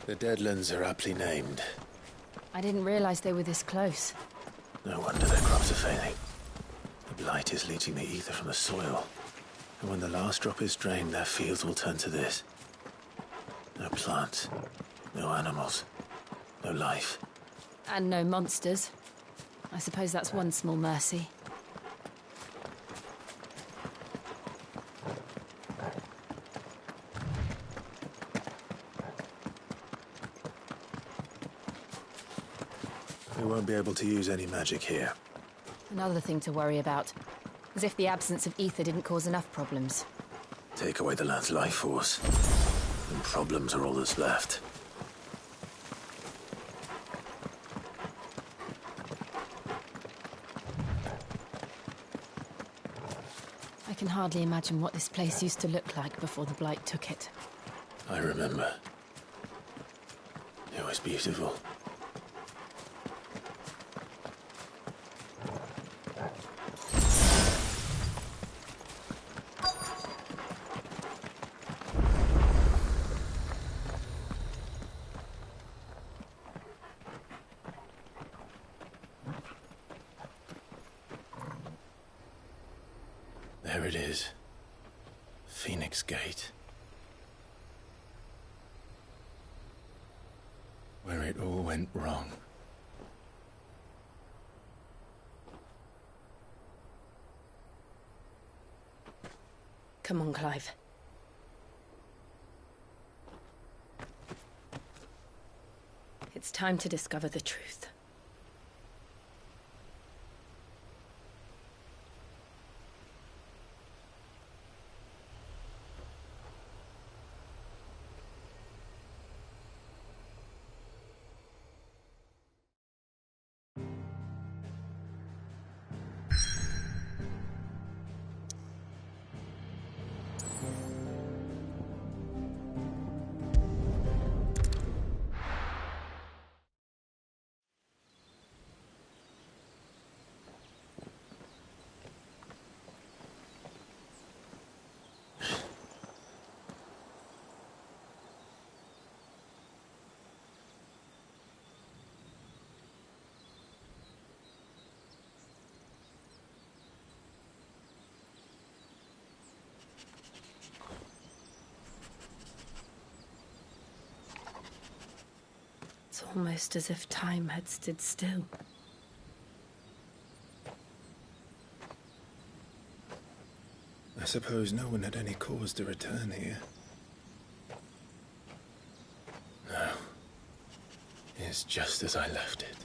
The Deadlands are aptly named. I didn't realize they were this close. No wonder their crops are failing. The Blight is leaching the ether from the soil. And when the last drop is drained, their fields will turn to this. No plants, no animals, no life. And no monsters. I suppose that's one small mercy. We won't be able to use any magic here. Another thing to worry about. As if the absence of ether didn't cause enough problems. Take away the land's life force, and problems are all that's left. I can hardly imagine what this place used to look like before the Blight took it. I remember. It was beautiful. There it is. Phoenix Gate. Where it all went wrong. Come on, Clive. It's time to discover the truth. It's almost as if time had stood still. I suppose no one had any cause to return here. No. It's just as I left it.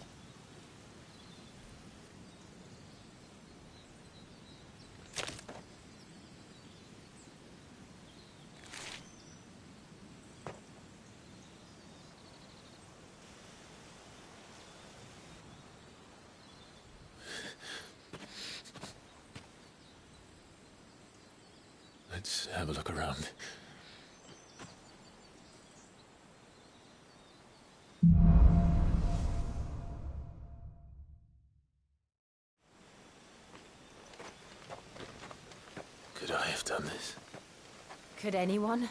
Let's have a look around. Could I have done this? Could anyone?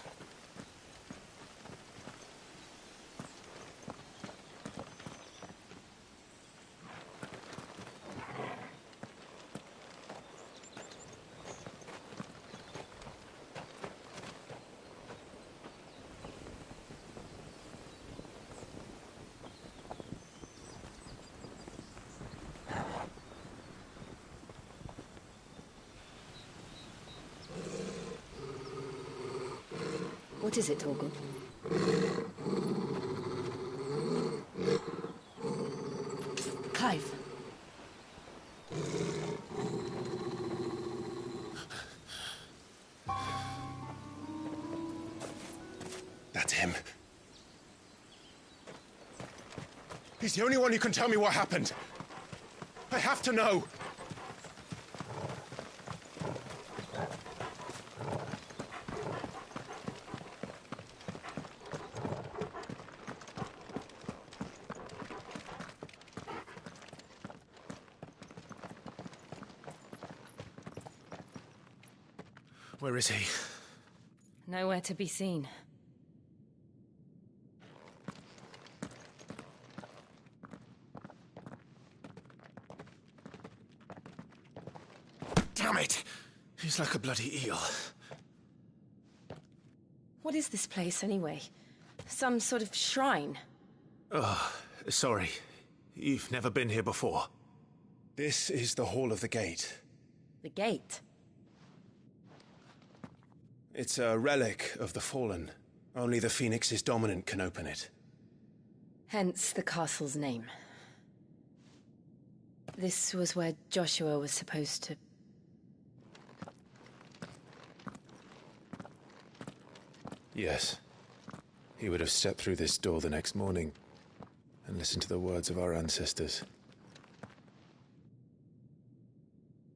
What is it, Torgal? Clive. That's him. He's the only one who can tell me what happened. I have to know. Where is he? Nowhere to be seen. Damn it! He's like a bloody eel. What is this place, anyway? Some sort of shrine? Oh, sorry. You've never been here before. This is the Hall of the Gate. The gate? It's a relic of the Fallen. Only the Phoenix's dominant can open it. Hence the castle's name. This was where Joshua was supposed to... Yes. He would have stepped through this door the next morning and listened to the words of our ancestors.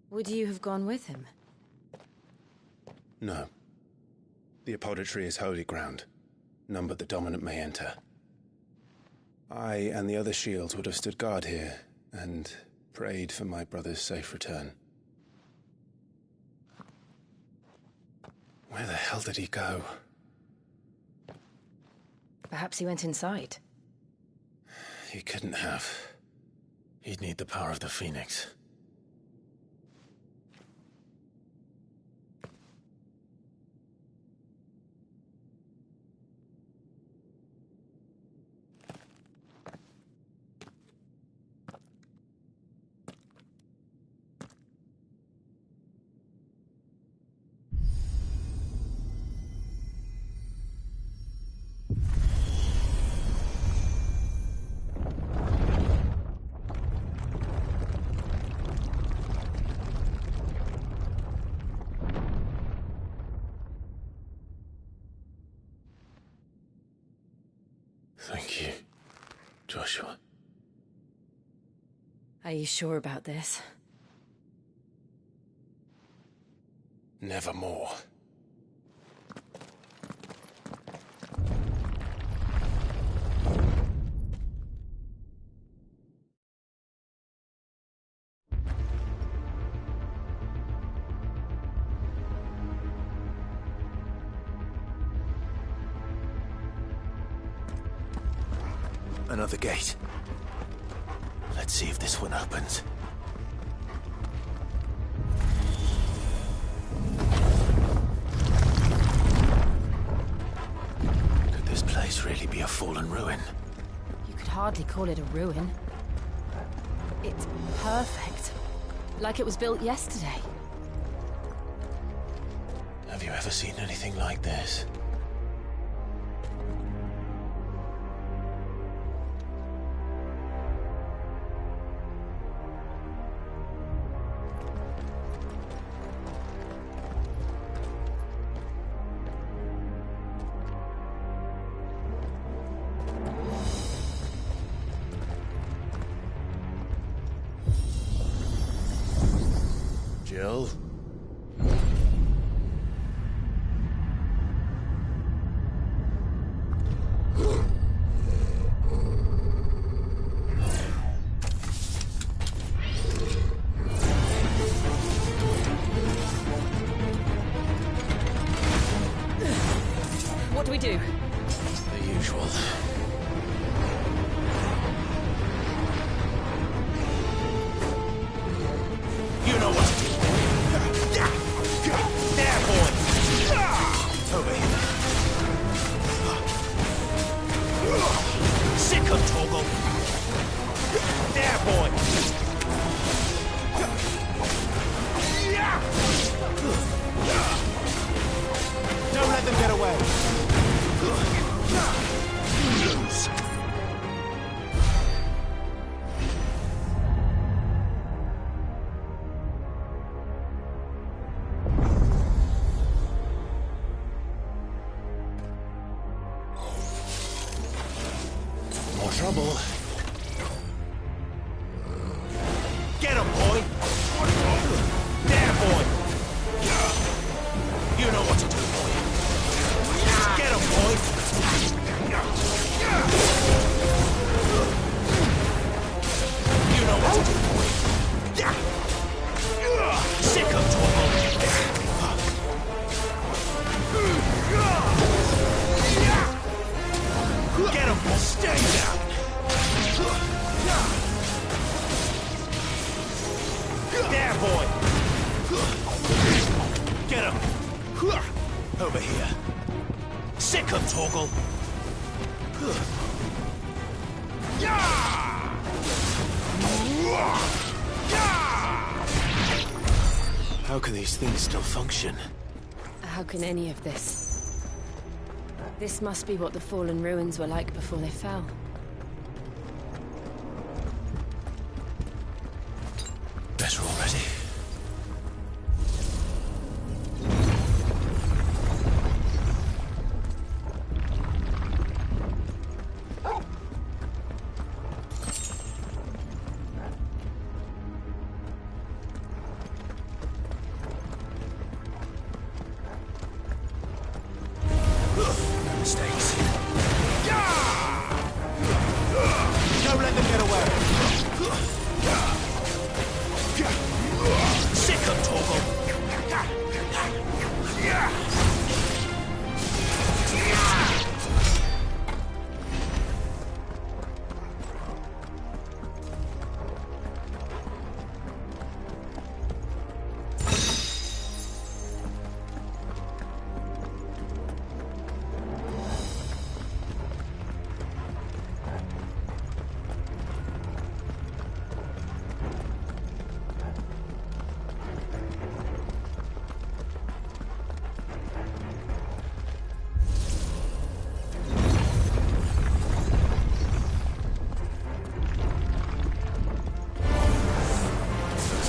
Would you have gone with him? No. The apodatory is holy ground. None but the dominant may enter. I and the other shields would have stood guard here and prayed for my brother's safe return. Where the hell did he go? Perhaps he went inside. He couldn't have. He'd need the power of the Phoenix. Thank you, Joshua. Are you sure about this? Nevermore. Another gate. Let's see if this one opens. Could this place really be a fallen ruin? You could hardly call it a ruin. It's perfect. Like it was built yesterday. Have you ever seen anything like this? Jill? What do we do? The usual. You know what to do. There, boy! Over here. Sick of Toggle. There, boy! Don't let them get away. Lose. More trouble. Get him, boy! There, boy! You know what to do, boy. Get him, boy! You know what to do, boy. Sick of trouble. Get him, boy. Stay down. There, boy. Get him! Over here. Sick him, Torgal! How can these things still function? How can any of this? This must be what the fallen ruins were like before they fell. Better already. Mistakes. Don't let them get away. Sick him, Torgal!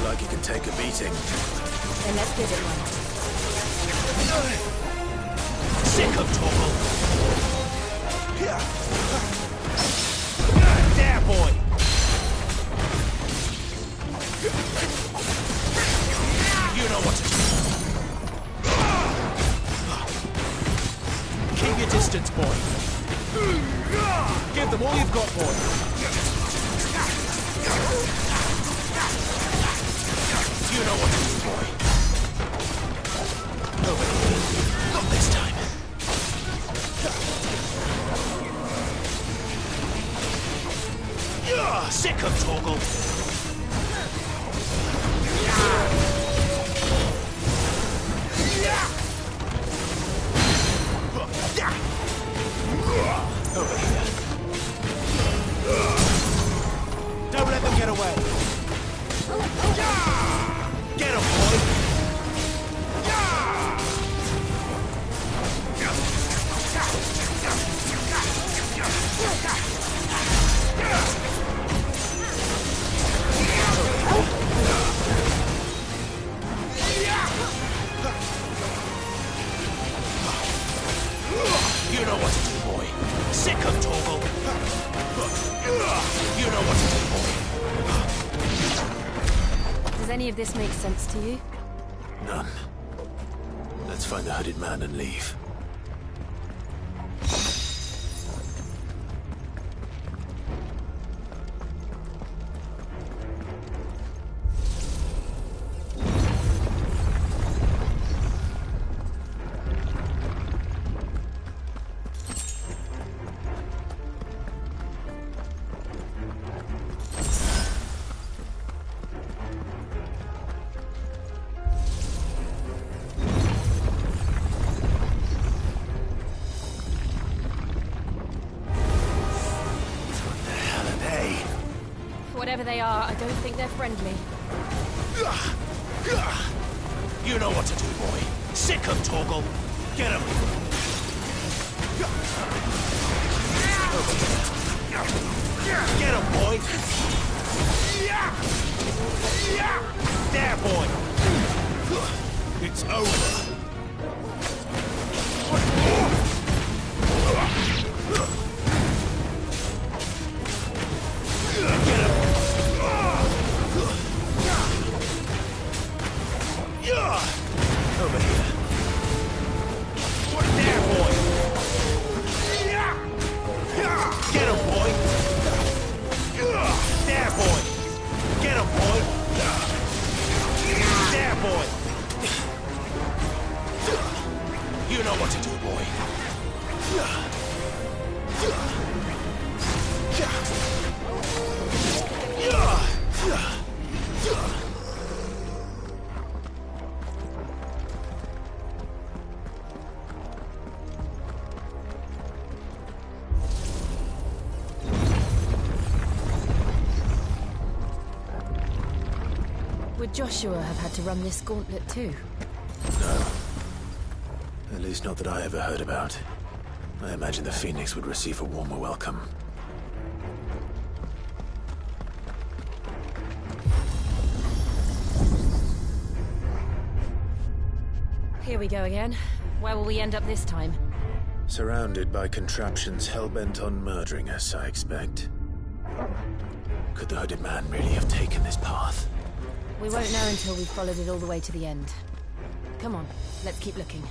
Like you can take a beating. Then let's give it one. Sick him, Torgal! There, boy! You know what to do. Keep your distance, boy. Give them all you've got, boy. You know what to do, boy. Over here. Not this time. Sick of Torgal. Over here. Don't let them get away. Get him, boy! You know what to do, boy. Sick him, Torgal. You know what to do, boy. Does any of this make sense to you? None. Let's find the hooded man and leave. Whatever they are, I don't think they're friendly. You know what to do, boy. Sick him, Torgal. Get him. Get him, boy. There, boy. It's over. Over here. There, boy. Get him, boy. There, boy. Get him, boy. There, boy. You know what to do, boy. Would Joshua have had to run this gauntlet too? No. At least not that I ever heard about. I imagine the Phoenix would receive a warmer welcome. Here we go again. Where will we end up this time? Surrounded by contraptions hell-bent on murdering us, I expect. Could the hooded man really have taken this path? We won't know until we've followed it all the way to the end. Come on, let's keep looking.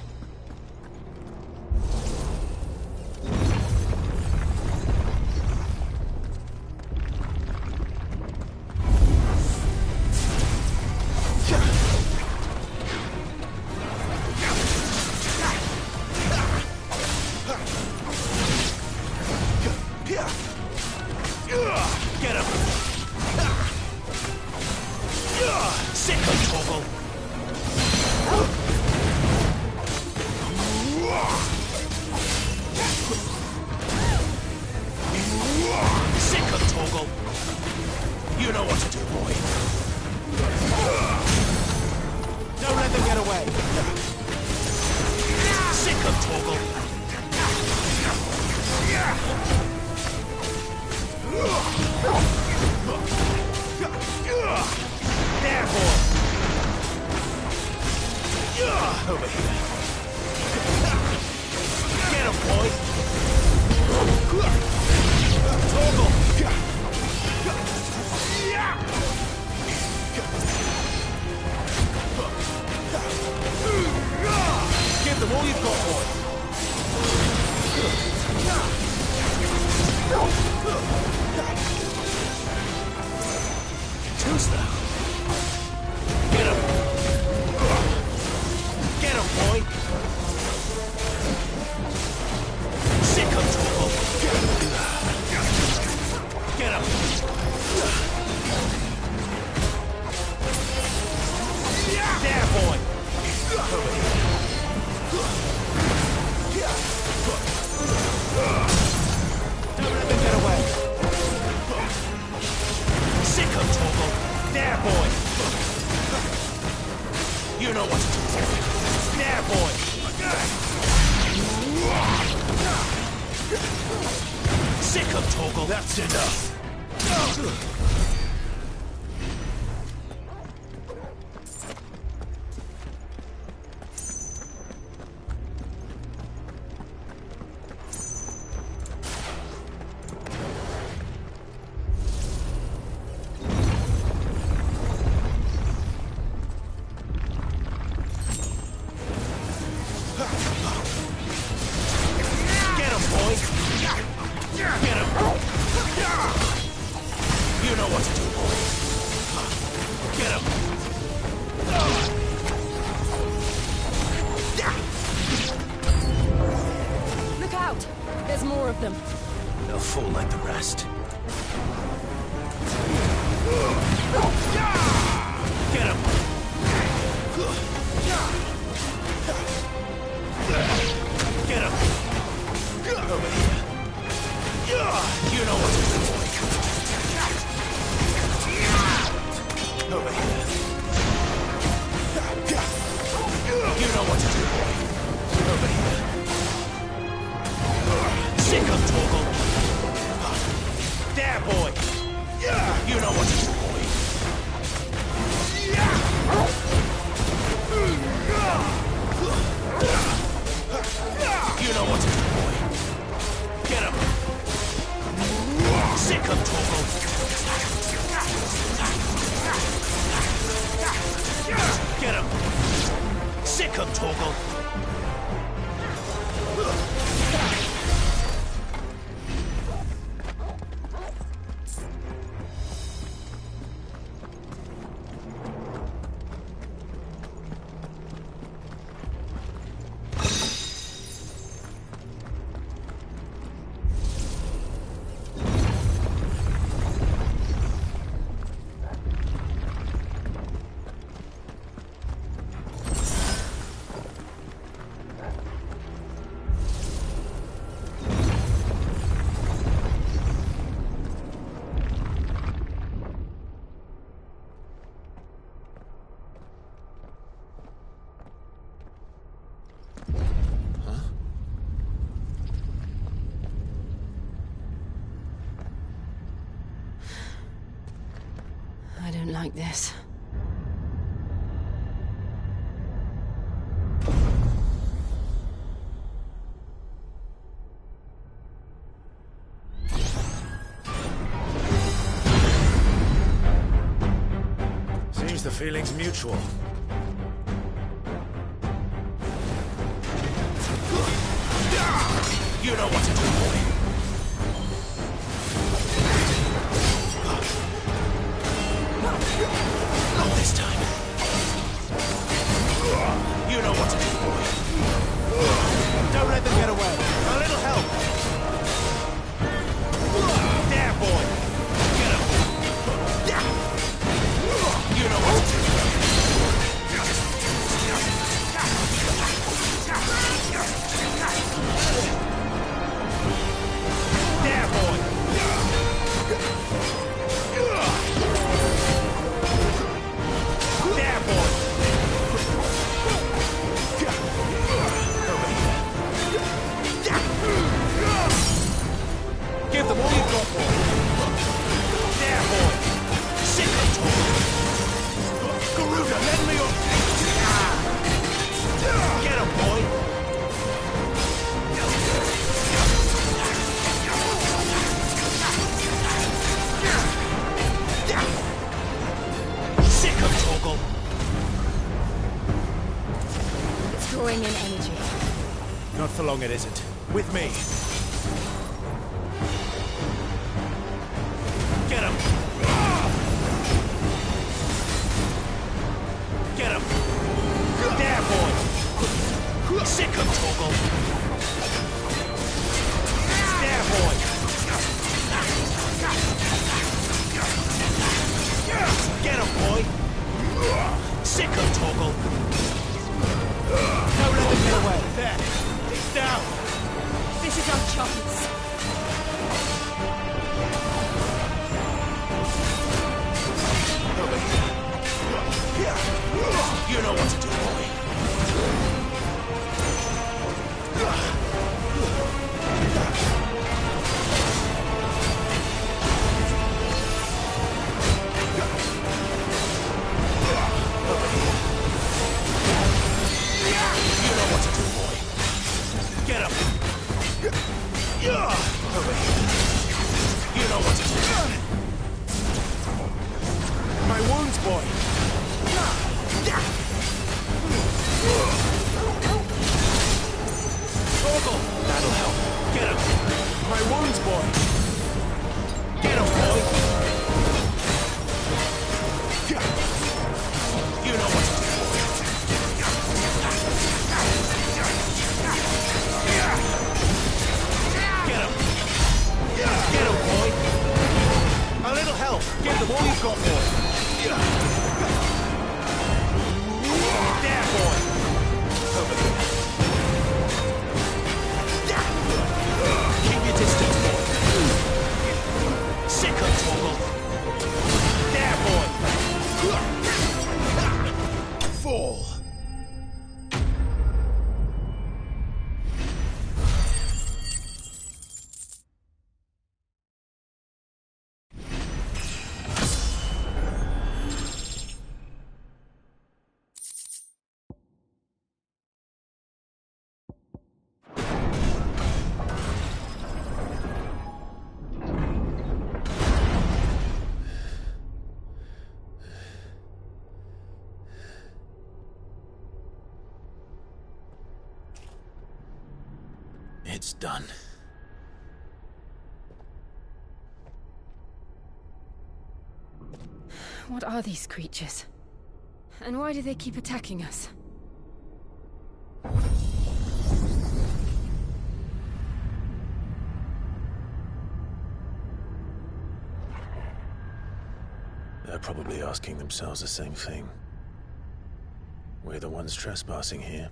like this. Seems the feeling's mutual. You know what to do, boy. Not this time. You know what to do, boy. Don't let them get away. A little help. There, boy. Get him. You know what to do. There, boy. There, boy. Over here. Give them all you've got, boy. There, boy. Sit and talk. Garuda, lend me your... Get him, boy. Sick of Torgal. It's drawing in energy. Not for long, it isn't. With me. Get him. Get him. There, boy. Sick of Torgal. There, boy. Get him, boy. Sick of Torgal. Don't let them get away. There. He's down. This is our chance. Over here. You know what to do, boy. You know what to do, boy. Get up. Over here. You know what to do. My wounds, boy. Torgal, that'll help. Get him. My wounds, boy. Get him, boy. You know what to do. Get him. Get him, boy. A little help. Give them all you've got, boy. There, boy. Over here. Keep your distance, boy. Sick of Torgal. There, boy. Fall. It's done. What are these creatures? And why do they keep attacking us? They're probably asking themselves the same thing. We're the ones trespassing here.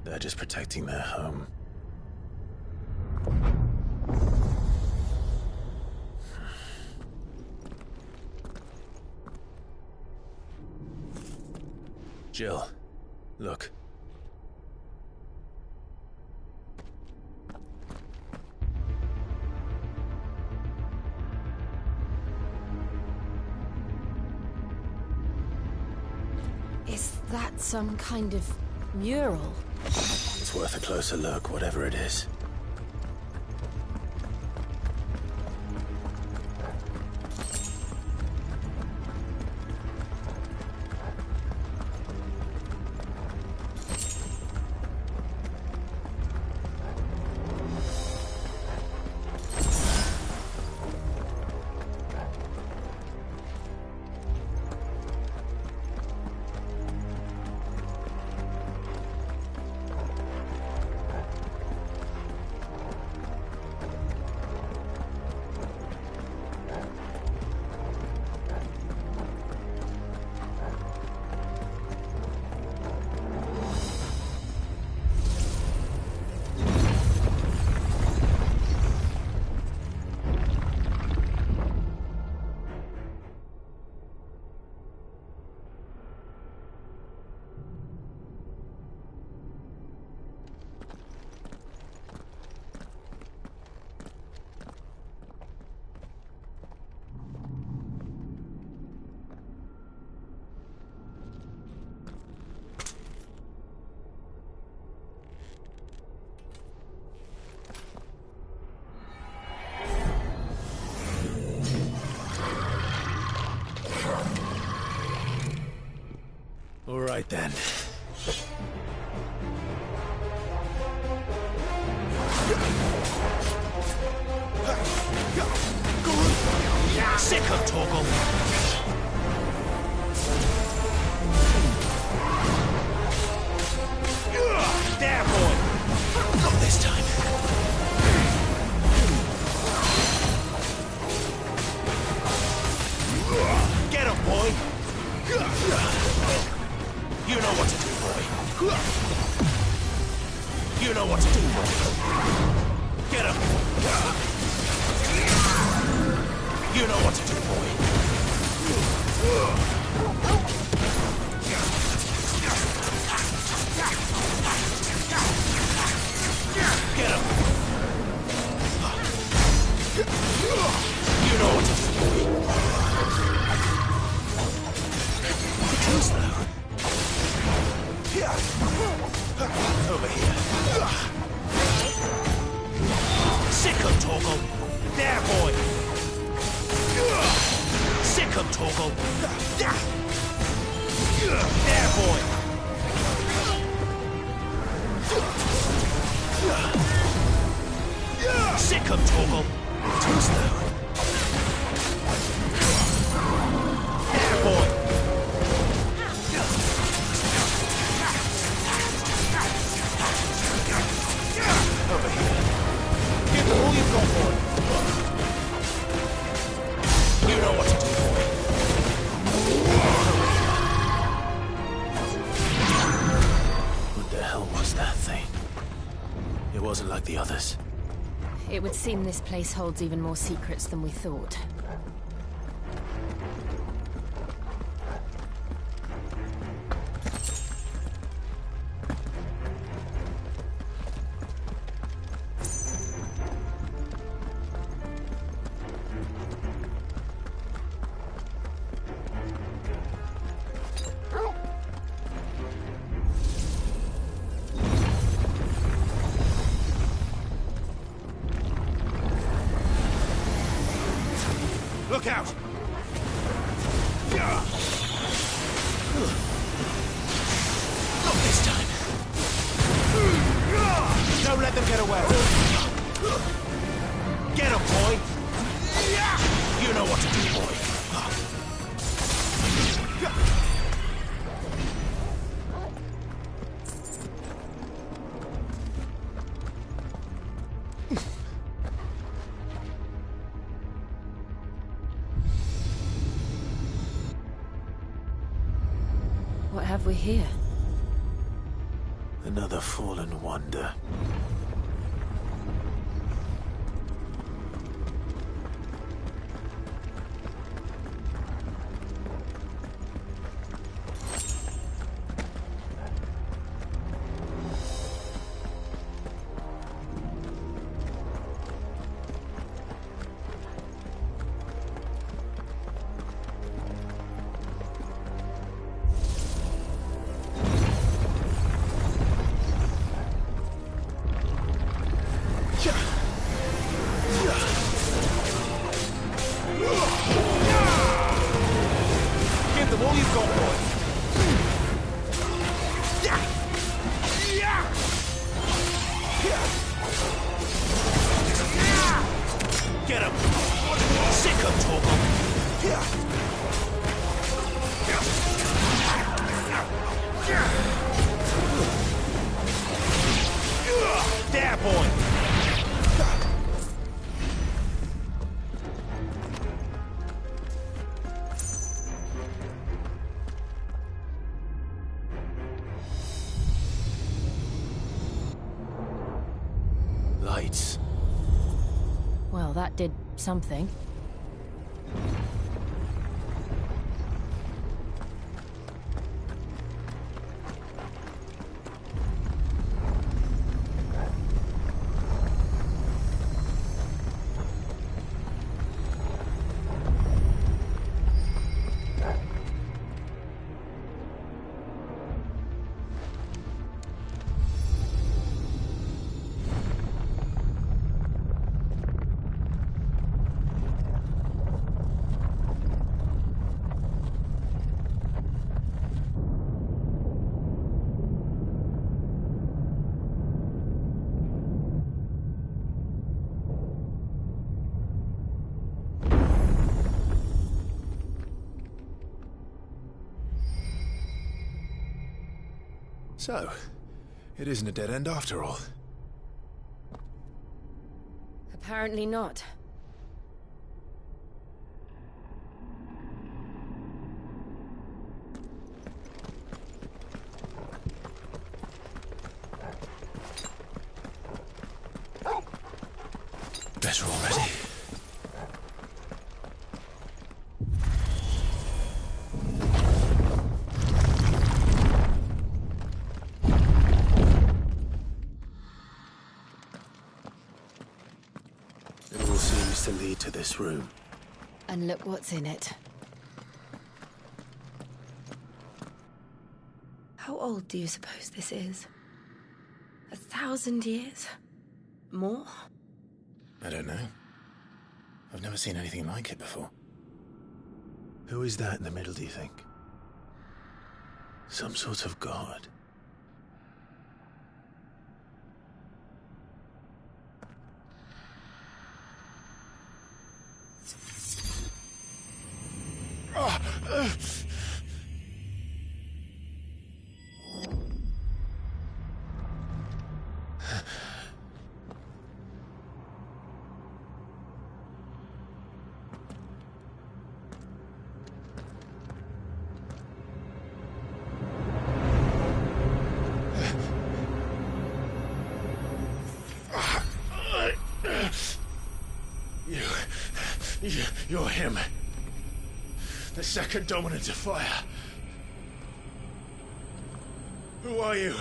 They're just protecting their home. Jill, look. That's some kind of mural. It's worth a closer look, whatever it is. All right then. Sick of Torgal. There, boy. Not this time. Get him, boy. You know what to do, boy. You know what to do, boy. Get him. You know what to do, boy. Get him. You know what to do, boy. Who's that? Over here. Sick of Torgal. There, boy. Sick of Torgal. There, boy. Sick of Torgal. Who's that? There, boy. Over here. Give them all you've got, boy. You know what to do, boy. What the hell was that thing? It wasn't like the others. It would seem this place holds even more secrets than we thought. Look out! Not this time. Don't let them get away. Get him, boy. You know what to do, boy. What have we here? Another fallen wonder. go, Torgal. There, boy. Lights. Well, that did something. So, it isn't a dead end after all. Apparently not. Better already. It all seems to lead to this room. And look what's in it. How old do you suppose this is? 1,000 years? More? I don't know. I've never seen anything like it before. Who is that in the middle, do you think? Some sort of god? You're him. The second dominant of fire. Who are you?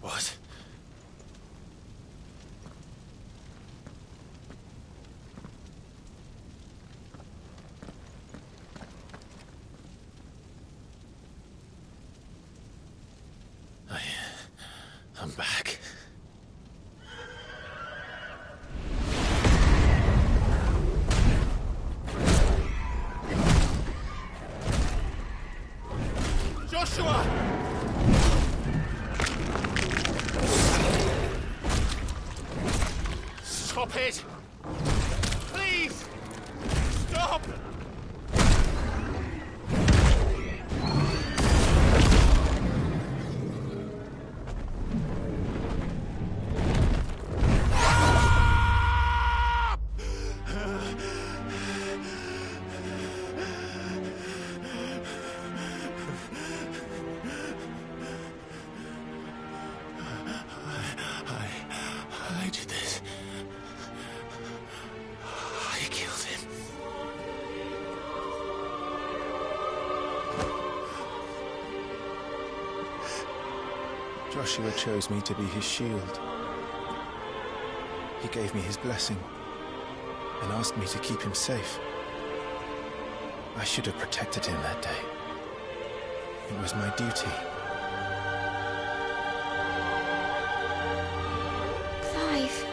What? I'm back. Joshua! Stop it! Please! Stop! I did this. I killed him. Joshua chose me to be his shield. He gave me his blessing. and asked me to keep him safe. I should have protected him that day. It was my duty. Clive.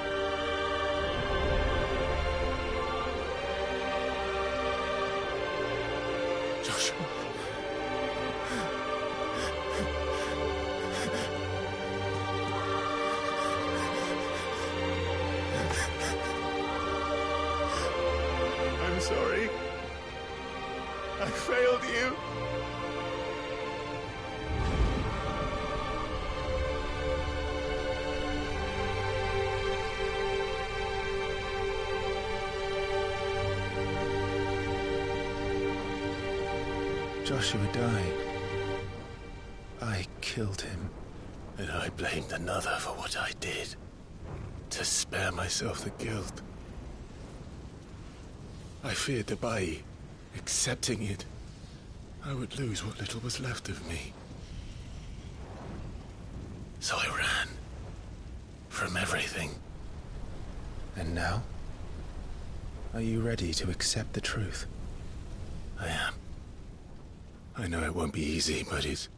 Joshua. I'm sorry. I failed you. Joshua died. I killed him. And I blamed another for what I did. To spare myself the guilt. I feared that by accepting it, I would lose what little was left of me. So I ran. From everything. And now? Are you ready to accept the truth? I am. I know it won't be easy, but it's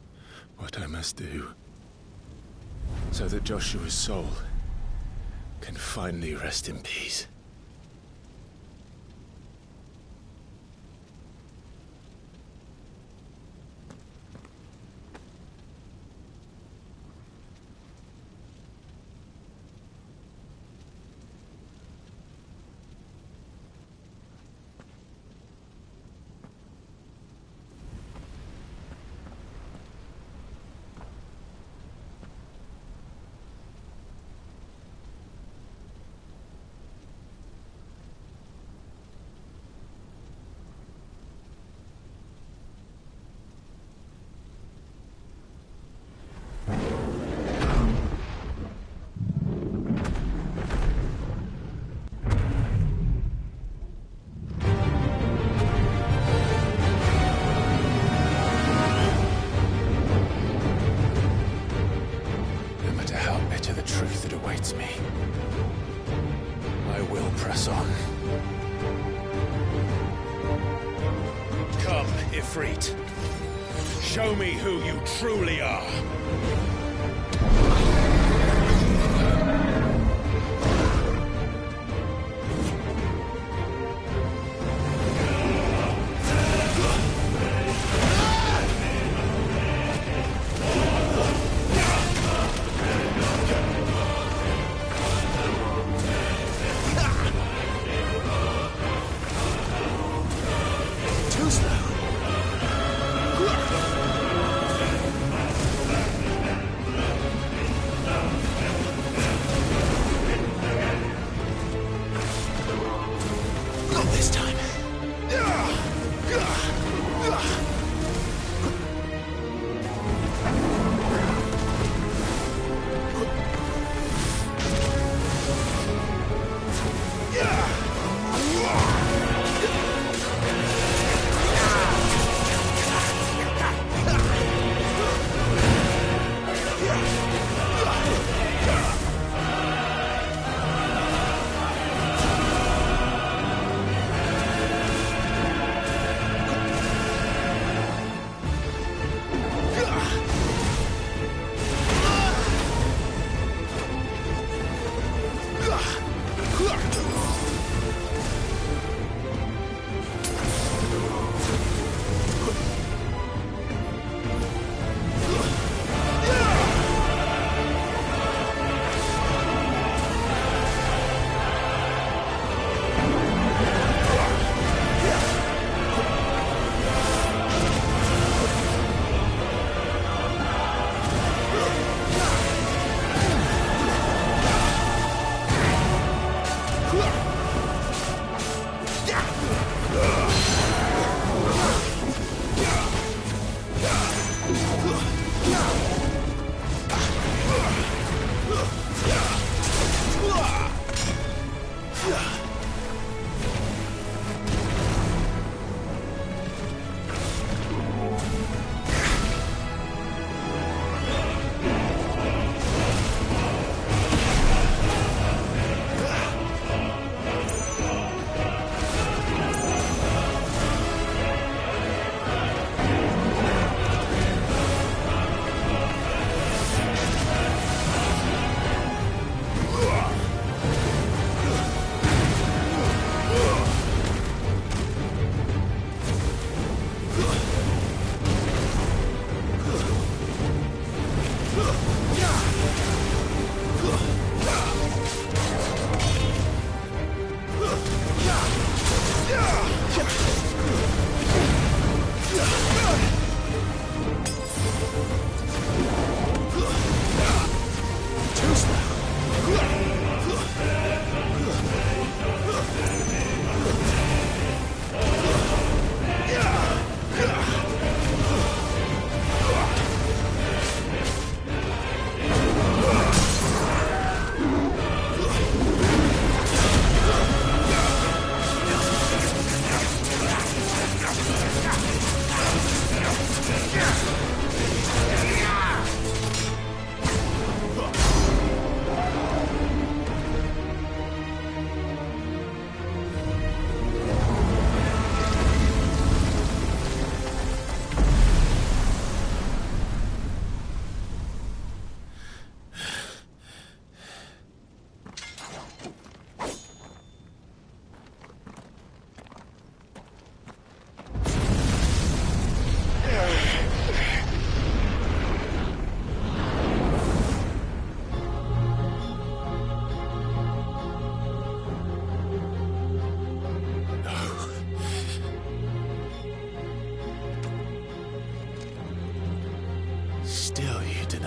what I must do. So that Joshua's soul can finally rest in peace. Show me who you truly are.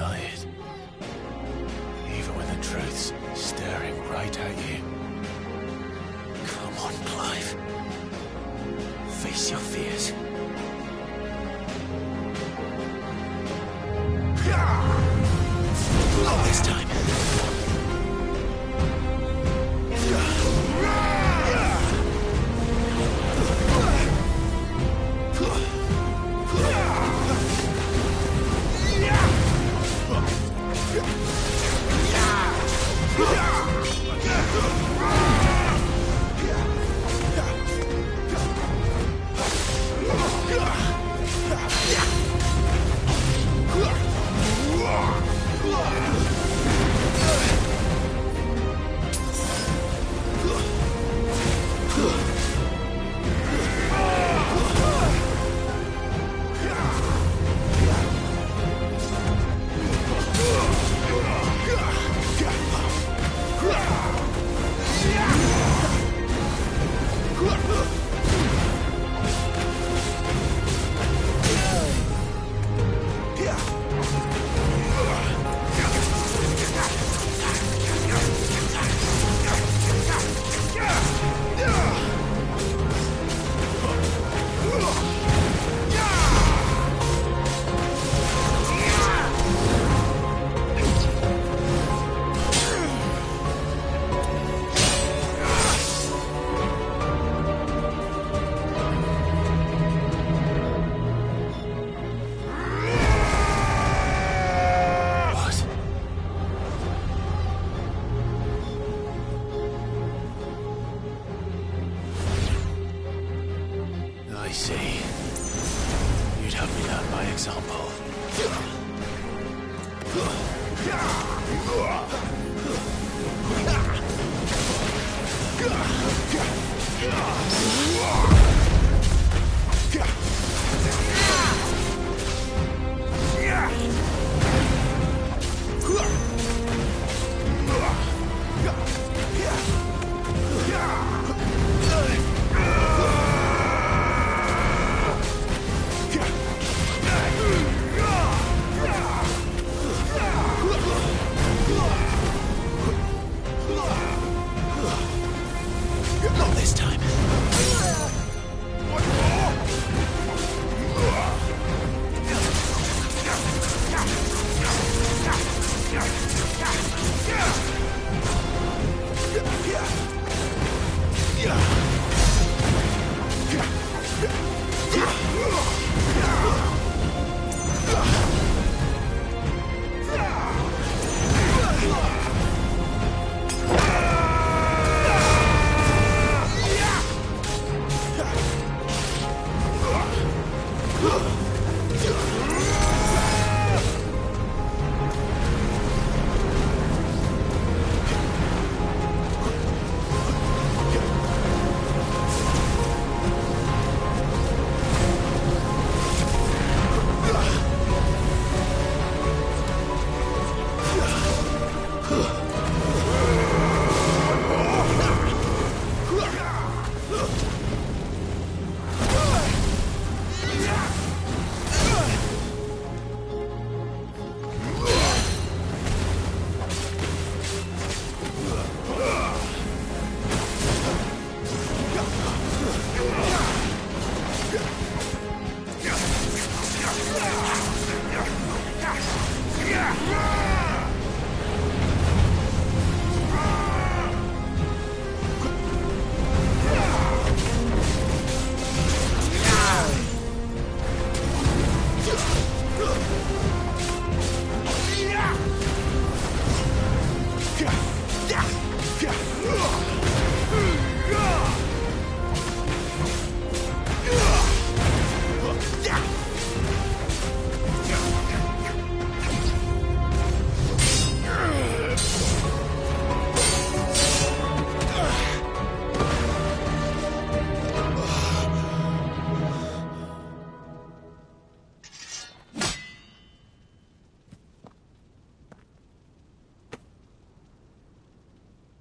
deny it. Even when the truth's staring right at you. Come on, Clive. Face your fears. Not this time. I see. You'd have me learn by example. Not this time.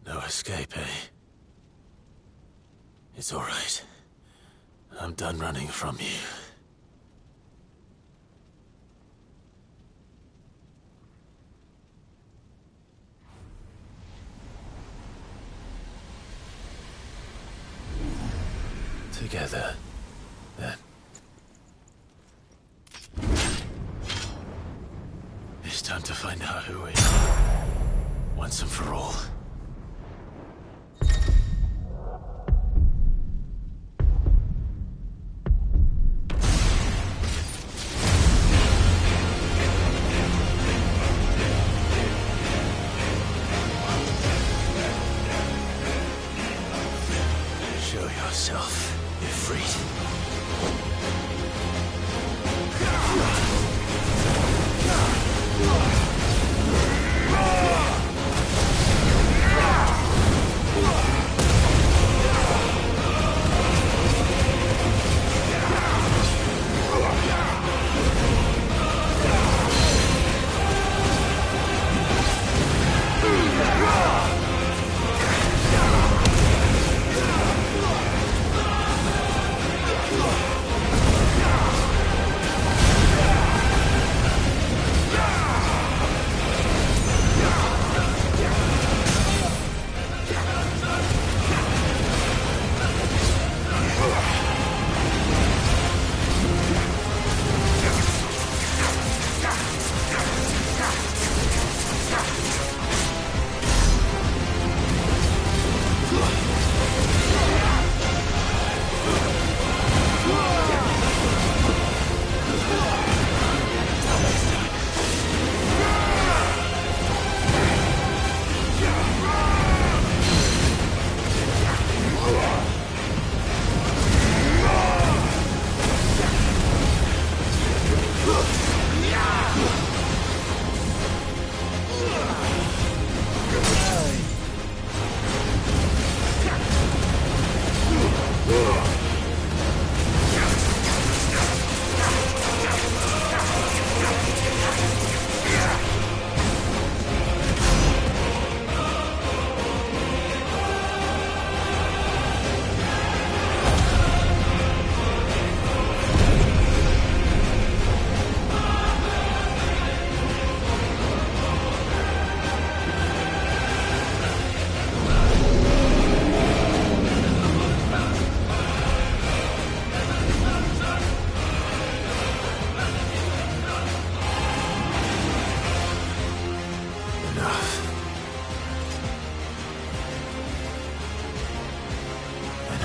No escape, eh? It's all right. I'm done running from you. Together, then. It's time to find out who we are, once and for all. Show yourself, Ifrit.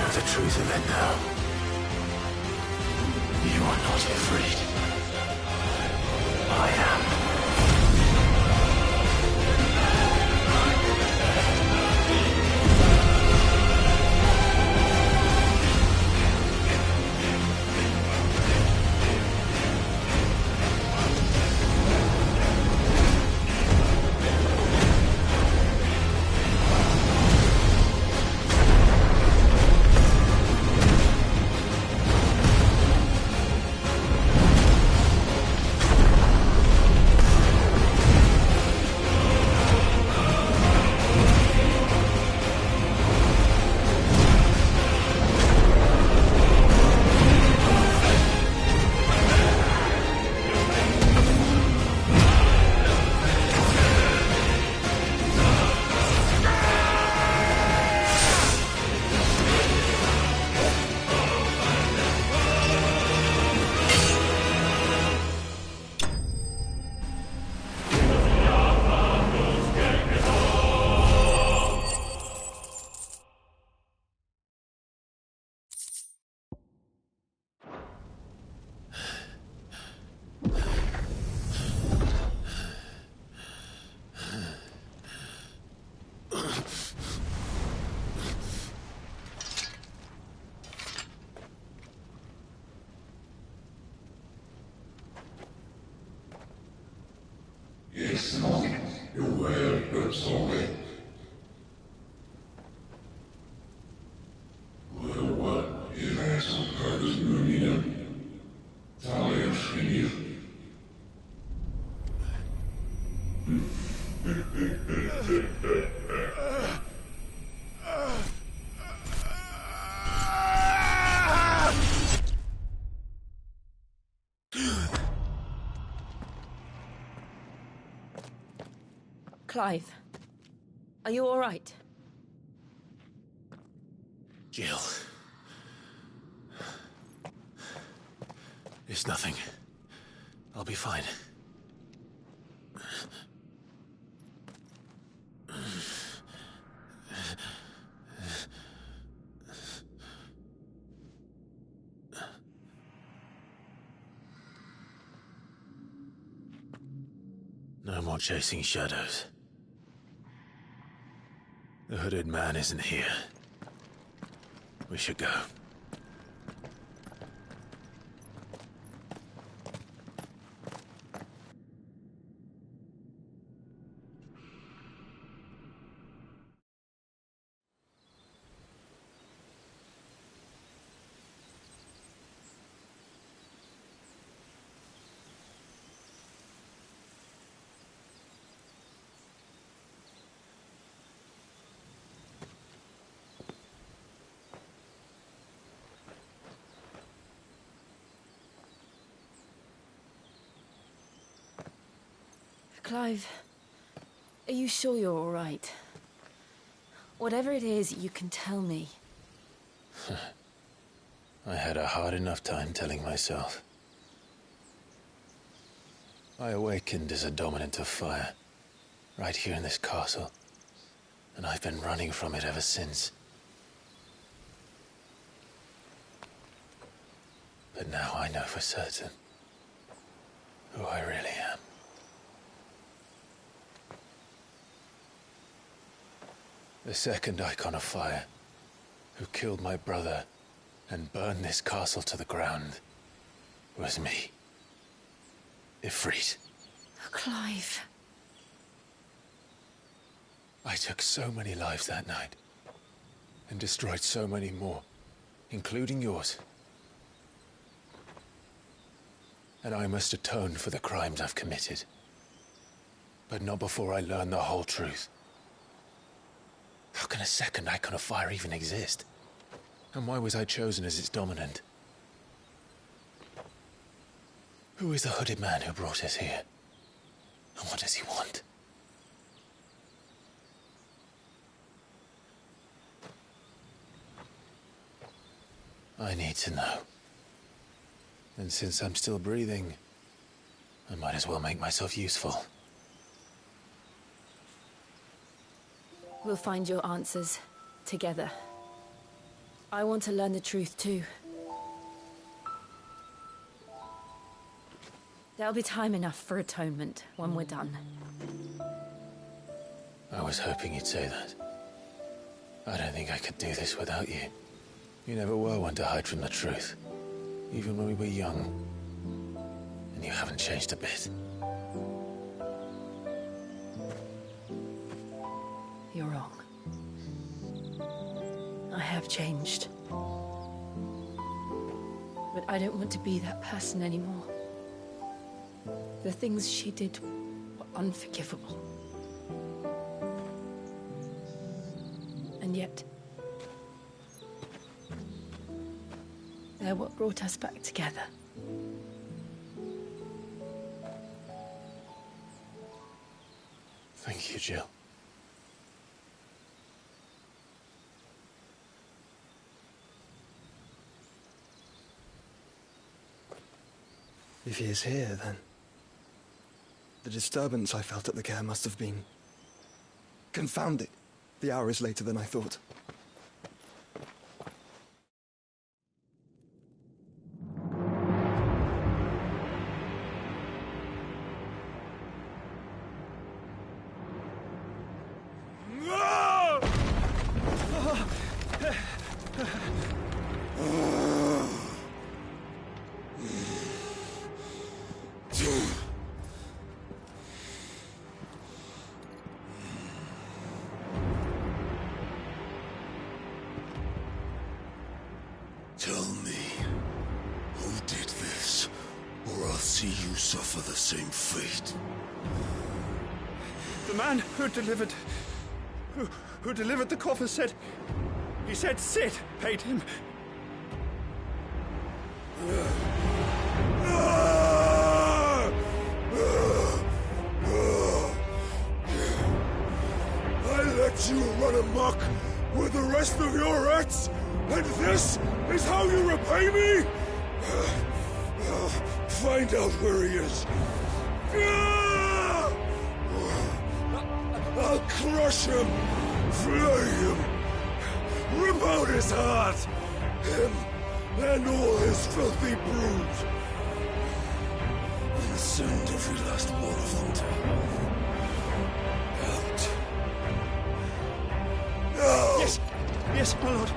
The truth of it now. You are not afraid. I am. Clive, are you all right? Jill. It's nothing. I'll be fine. No more chasing shadows. The hooded man isn't here. We should go. Clive, are you sure you're all right? Whatever it is, you can tell me. I had a hard enough time telling myself. I awakened as a dominant of fire, right here in this castle, and I've been running from it ever since. But now I know for certain who I really am. The second Eikon of fire, who killed my brother and burned this castle to the ground, was me. Ifrit. Clive. I took so many lives that night, and destroyed so many more, including yours. And I must atone for the crimes I've committed. But not before I learn the whole truth. How can a second Eikon of fire even exist? And why was I chosen as its dominant? Who is the hooded man who brought us here? And what does he want? I need to know. And since I'm still breathing, I might as well make myself useful. We'll find your answers together. I want to learn the truth too. There'll be time enough for atonement when we're done. I was hoping you'd say that. I don't think I could do this without you. You never were one to hide from the truth, even when we were young. And you haven't changed a bit. You're wrong. I have changed. But I don't want to be that person anymore. The things she did were unforgivable. And yet, they're what brought us back together. Thank you, Jill. If he is here, then the disturbance I felt at the care must have been confounded. The hour is later than I thought. Tell me, who did this, or I'll see you suffer the same fate. The man who delivered the coffer said... He said Sid paid him. I let you run amok with the rest of your rats, and this is how you repay me? Find out where he is. I'll crush him, flay him, rip out his heart, him and all his filthy brood, and send every last one of them to out. No! Yes, yes, my lord.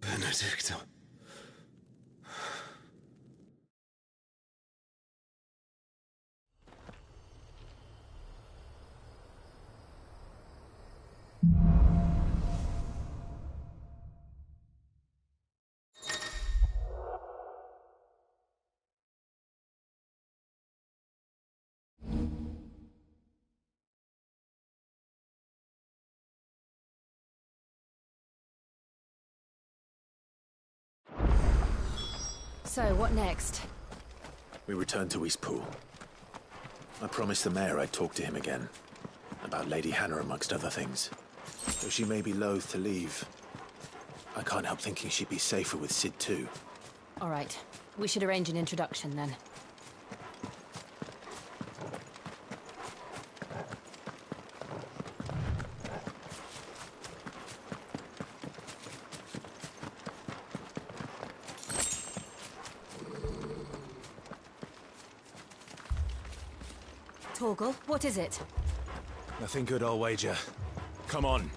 Benedicta. So, what next? We return to Eastpool. I promised the mayor I'd talk to him again. About Lady Hannah, amongst other things. Though she may be loath to leave, I can't help thinking she'd be safer with Sid too. All right. We should arrange an introduction then. Torgal, what is it? Nothing good, I'll wager. Come on.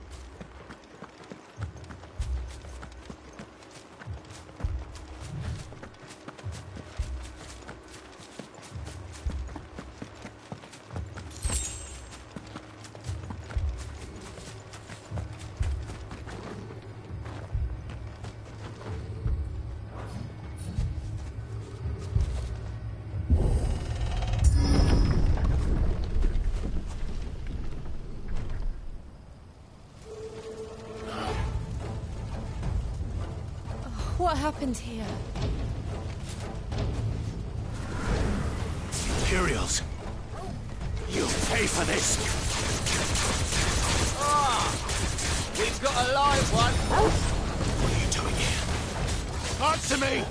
What happened here? Imperials. You'll pay for this. We've got a live one. What are you doing here? Answer me!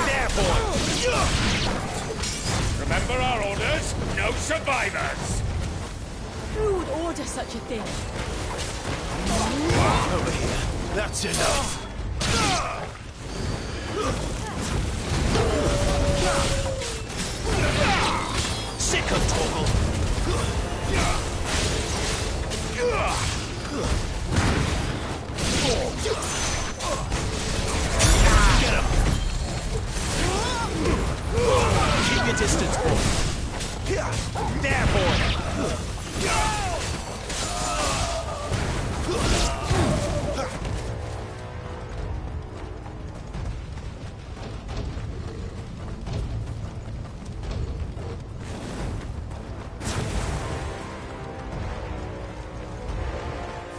There, boy. Remember our orders? No survivors. Who would order such a thing? Over here. That's enough. Sick of Torgal. Get him. Keep your distance, boy. There, boy.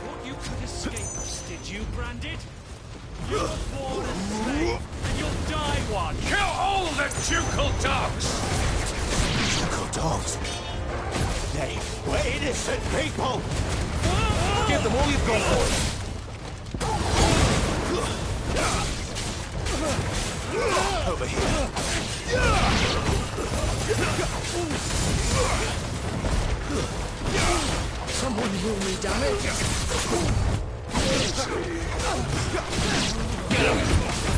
Thought you could escape us, did you, Branded? You were born a slave, and you'll die one. Kill all the ducal dogs. Ducal dogs. They were innocent people. Give them all you've got, boys. Over here. Someone will me, damn it! Get him!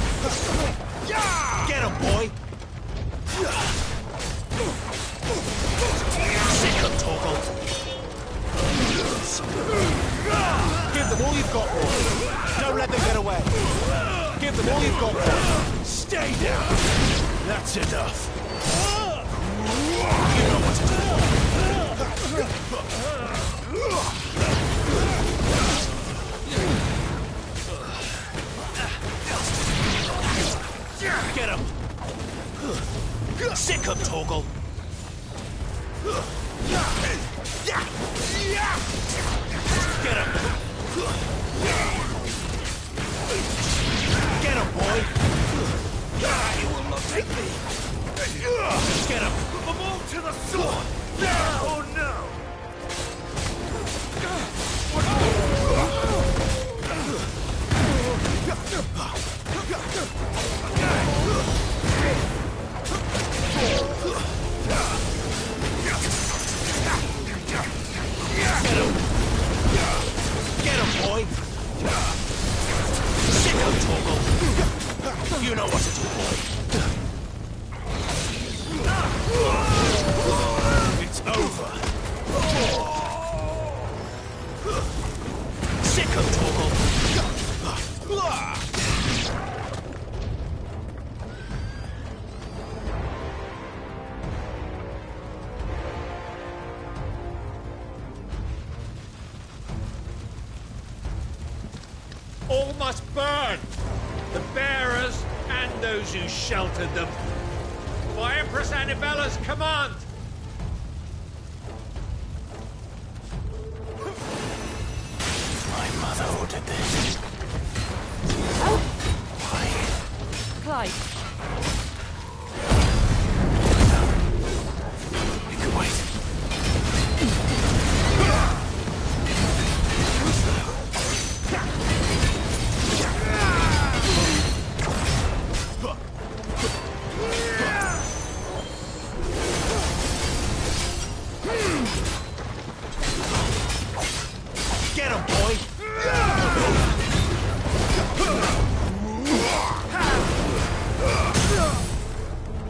let them get away. Give them all you've got, boy. Stay down! That's enough. You know what to do. Get him! Sick of Torgal. Get him! Get him, boy. He will not take me! Get him. Put them all to the sword! Oh no! Get him, boy. Sick of Torgal. You know what to do, boy. It's over! Sick of Torgal. All must burn! The bearers and those who sheltered them. By Empress Annivella's command! My mother ordered this. Why? Clive, You can wait. Get him, boy.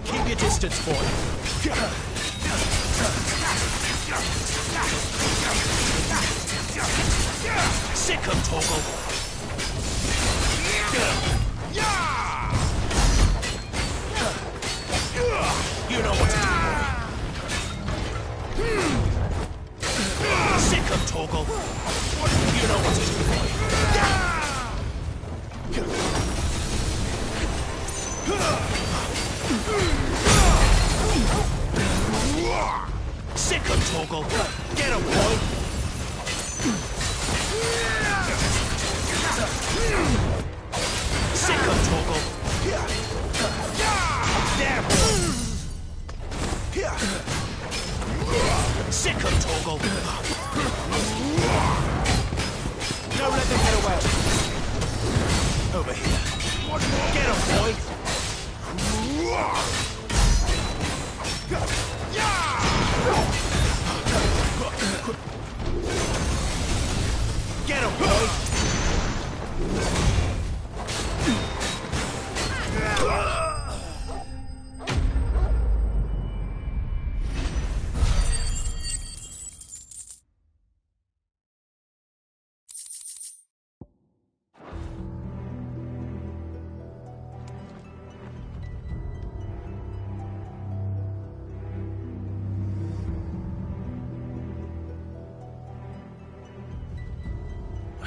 Keep your distance, boy. Sick of Torgal. Get him. You know what to do, boy. Sick of Torgal. You know what to do, boy. Sick of Torgal. Get him, boy. Sick of Torgal. There, boy. Sick of Torgal. Don't let them get away. Over here. Get him, boy. Get him, boy.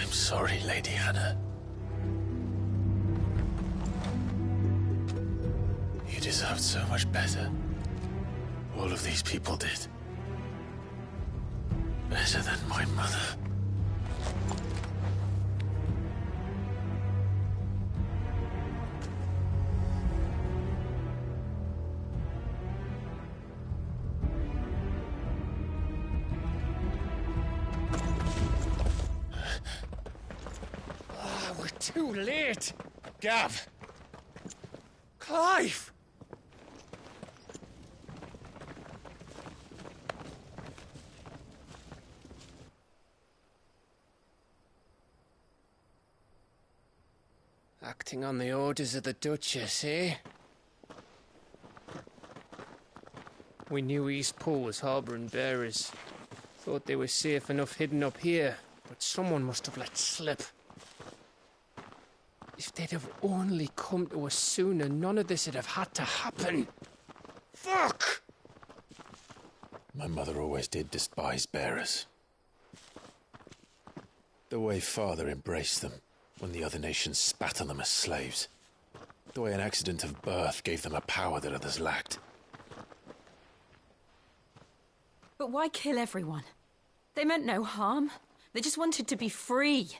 I'm sorry, Lady Hannah. You deserved so much better. All of these people did. Better than my mother. We're too late. Gav. Clive! Acting on the orders of the Duchess, eh? We knew Eastpool was harbouring bearers. Thought they were safe enough hidden up here, but someone must have let slip. If they'd have only come to us sooner, none of this would have had to happen. Fuck! My mother always did despise bearers. The way Father embraced them when the other nations spat on them as slaves. The way an accident of birth gave them a power that others lacked. But why kill everyone? They meant no harm. They just wanted to be free.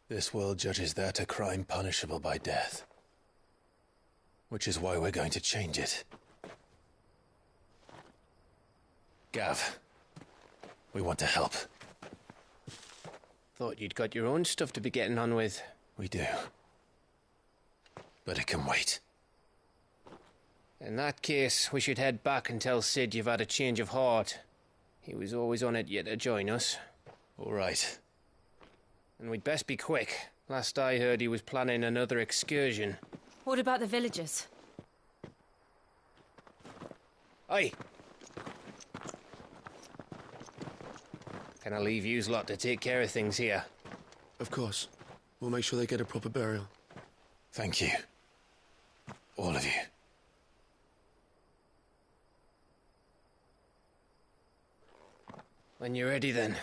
This world judges that a crime punishable by death. Which is why we're going to change it. Gav, we want to help. Thought you'd got your own stuff to be getting on with. We do. But it can wait. In that case, we should head back and tell Sid you've had a change of heart. He was always on it yet to join us. All right. And we'd best be quick. Last I heard, he was planning another excursion. What about the villagers? Aye. Can I leave yous lot to take care of things here? Of course. We'll make sure they get a proper burial. Thank you. All of you. When you're ready, then.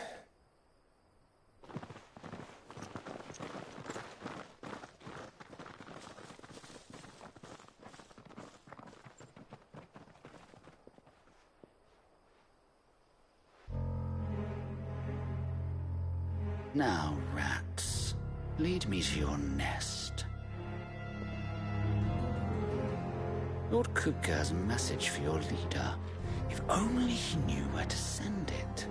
Now, rats, lead me to your nest. Lord Kupka has a message for your leader. If only he knew where to send it.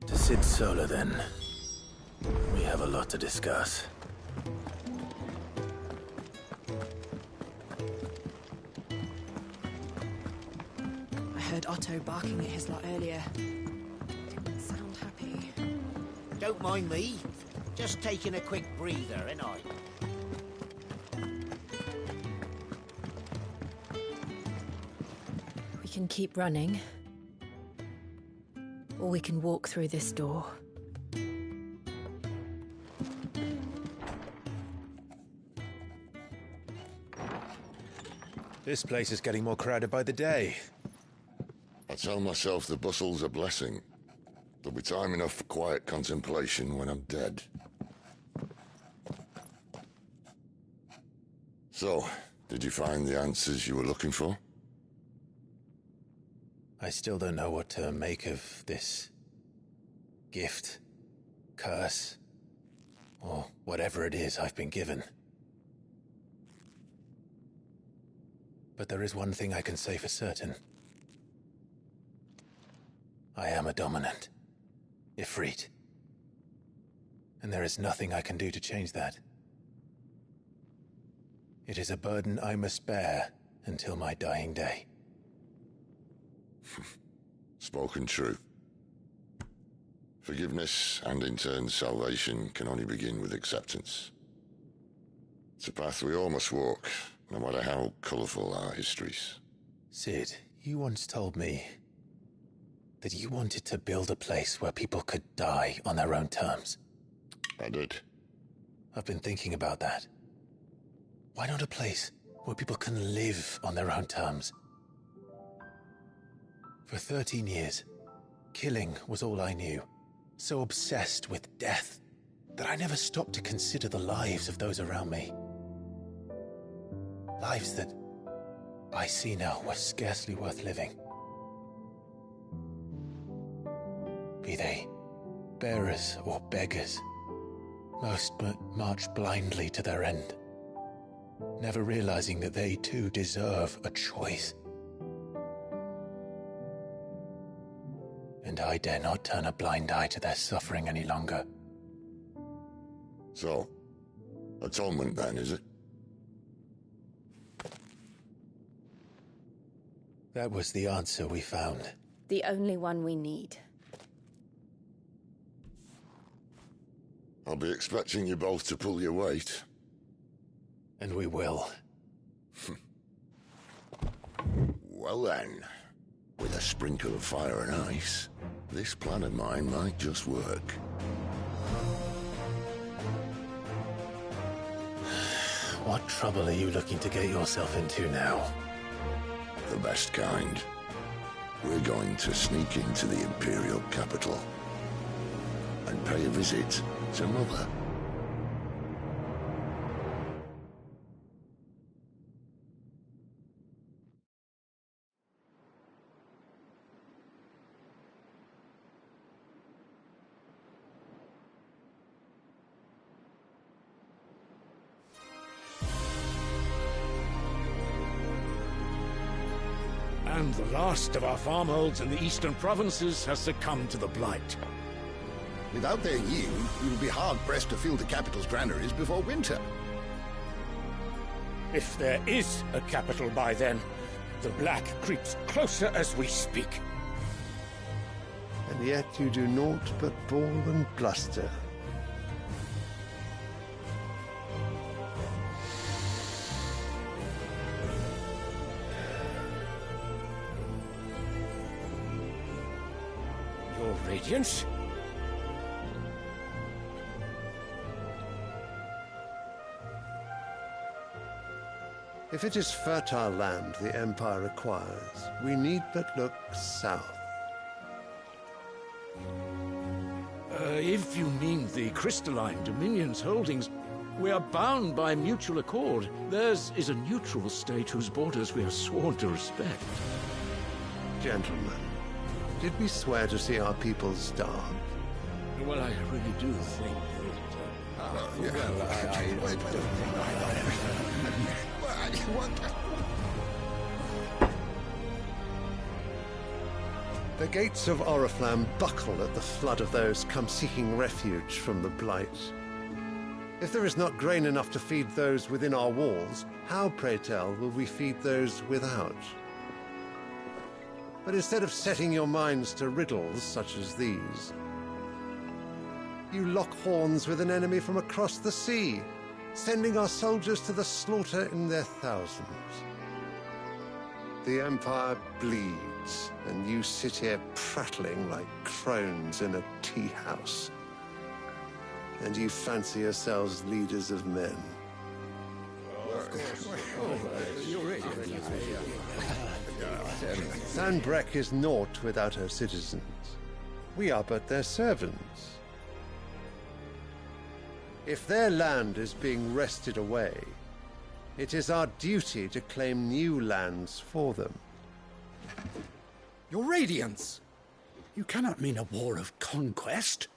To Sid Solar, then. We have a lot to discuss. I heard Otto barking at his lot earlier. Didn't sound happy. Don't mind me. Just taking a quick breather, ain't I? We can keep running. Or we can walk through this door. This place is getting more crowded by the day. I tell myself the bustle's a blessing. There'll be time enough for quiet contemplation when I'm dead. So, did you find the answers you were looking for? I still don't know what to make of this gift, curse, or whatever it is I've been given. But there is one thing I can say for certain. I am a dominant, Ifrit. And there is nothing I can do to change that. It is a burden I must bear until my dying day. Spoken true. Forgiveness and in turn salvation can only begin with acceptance. It's a path we all must walk, no matter how colourful our histories. Sid, you once told me that you wanted to build a place where people could die on their own terms. I did. I've been thinking about that. Why not a place where people can live on their own terms? For 13 years, killing was all I knew. So obsessed with death that I never stopped to consider the lives of those around me. Lives that I see now were scarcely worth living. Be they bearers or beggars, most march blindly to their end, never realizing that they too deserve a choice. And I dare not turn a blind eye to their suffering any longer. So, atonement then, is it? That was the answer we found. The only one we need. I'll be expecting you both to pull your weight. And we will. Well then, with a sprinkle of fire and ice, this plan of mine might just work. What trouble are you looking to get yourself into now? The best kind. We're going to sneak into the Imperial capital and pay a visit to Mother. And the last of our farmholds in the eastern provinces has succumbed to the Blight. Without their yield, we will be hard-pressed to fill the capital's granaries before winter. If there is a capital by then, the Black creeps closer as we speak. And yet you do naught but bawl and bluster. Your Radiance? If it is fertile land the Empire requires, we need but look south. If you mean the crystalline Dominion's holdings, we are bound by mutual accord. Theirs is a neutral state whose borders we are sworn to respect. Gentlemen, did we swear to see our people starve? Well, I really do think The gates of Oriflamme buckle at the flood of those come seeking refuge from the Blight. If there is not grain enough to feed those within our walls, how, pray tell, will we feed those without? But instead of setting your minds to riddles such as these, you lock horns with an enemy from across the sea, sending our soldiers to the slaughter in their thousands. The Empire bleeds, and you sit here prattling like crones in a tea house. And you fancy yourselves leaders of men. Sanbreque is naught without her citizens. We are but their servants. If their land is being wrested away, it is our duty to claim new lands for them. Your Radiance! You cannot mean a war of conquest.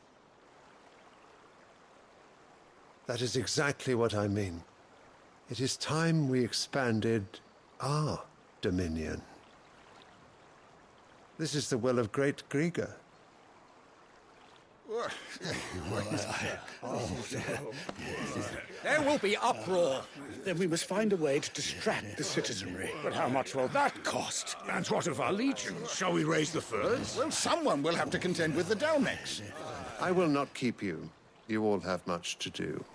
That is exactly what I mean. It is time we expanded our dominion. This is the will of great Grieger. There will be uproar. Then we must find a way to distract the citizenry. But how much will that cost? And what of our legions? Shall we raise the furs? Well, someone will have to contend with the Dalmex. I will not keep you. You all have much to do.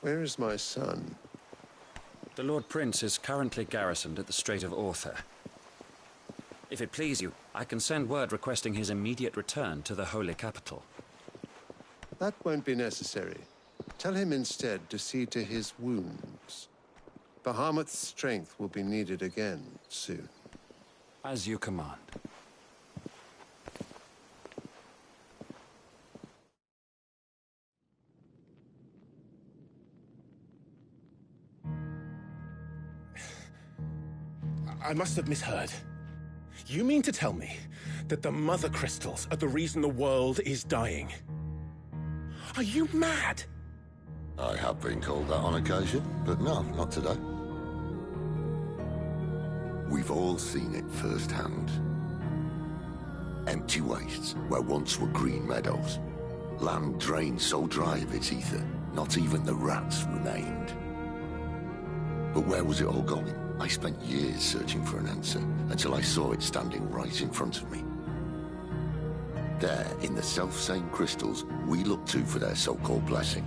Where is my son? The Lord Prince is currently garrisoned at the Strait of Author. If it please you, I can send word requesting his immediate return to the Holy Capital. That won't be necessary. Tell him instead to see to his wounds. Bahamut's strength will be needed again soon. As you command. I must have misheard. You mean to tell me that the Mother Crystals are the reason the world is dying? Are you mad? I have been called that on occasion, but no, not today. We've all seen it firsthand. Empty wastes where once were green meadows. Land drained so dry of its ether, not even the rats remained. But where was it all going? I spent years searching for an answer, until I saw it standing right in front of me. There, in the self-same crystals we look to for their so-called blessing.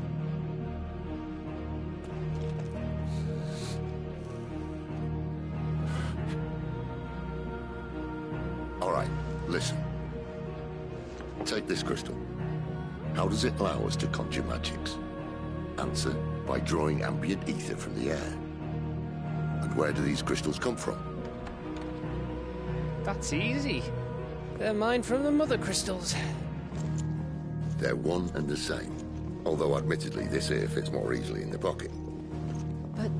Alright, listen. Take this crystal. How does it allow us to conjure magics? Answer, by drawing ambient ether from the air. And where do these crystals come from? That's easy. They're mine from the mother crystals. They're one and the same. Although admittedly this here fits more easily in the pocket. But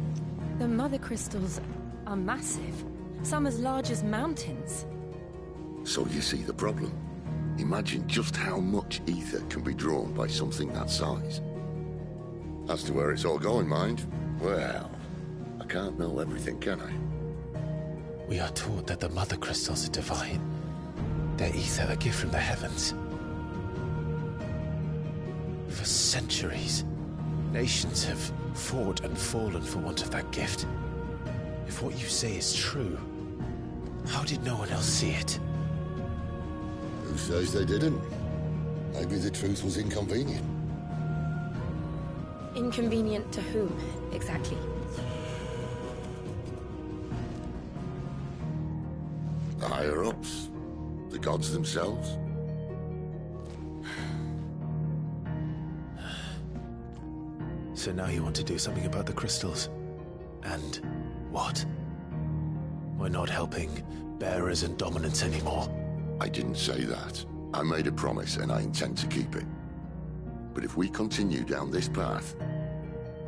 the mother crystals are massive. Some as large as mountains. So you see the problem. Imagine just how much ether can be drawn by something that size. As to where it's all going, mind, well, I can't know everything, can I? We are taught that the mother crystals are divine. Their ether a gift from the heavens. For centuries, nations have fought and fallen for want of that gift. If what you say is true, how did no one else see it? Who says they didn't? Maybe the truth was inconvenient. Inconvenient to whom, exactly? The higher-ups? The gods themselves? So now you want to do something about the crystals? And what? We're not helping bearers and dominants anymore. I didn't say that. I made a promise and I intend to keep it. But if we continue down this path,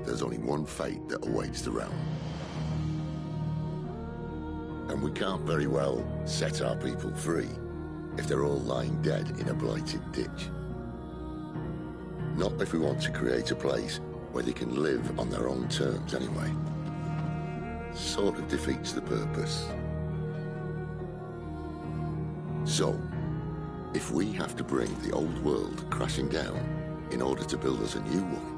there's only one fate that awaits the realm. And we can't very well set our people free if they're all lying dead in a blighted ditch. Not if we want to create a place where they can live on their own terms anyway. Sort of defeats the purpose. So, if we have to bring the old world crashing down in order to build us a new one,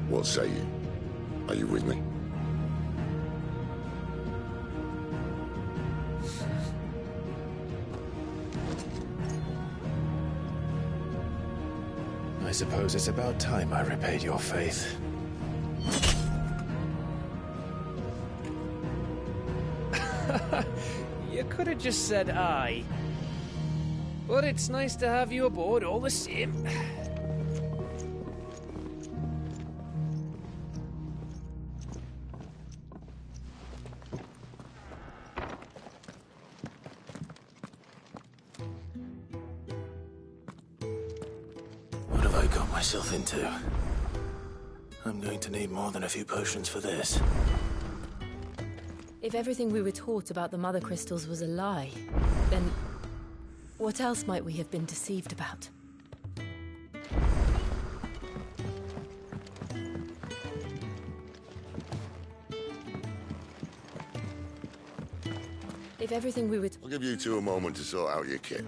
what say you? Are you with me? I suppose it's about time I repaid your faith. You could have just said aye. But it's nice to have you aboard all the same. What have I got myself into? I'm going to need more than a few potions for this. If everything we were taught about the mother crystals was a lie, then what else might we have been deceived about? If everything we were... I'll give you two a moment to sort out your kit.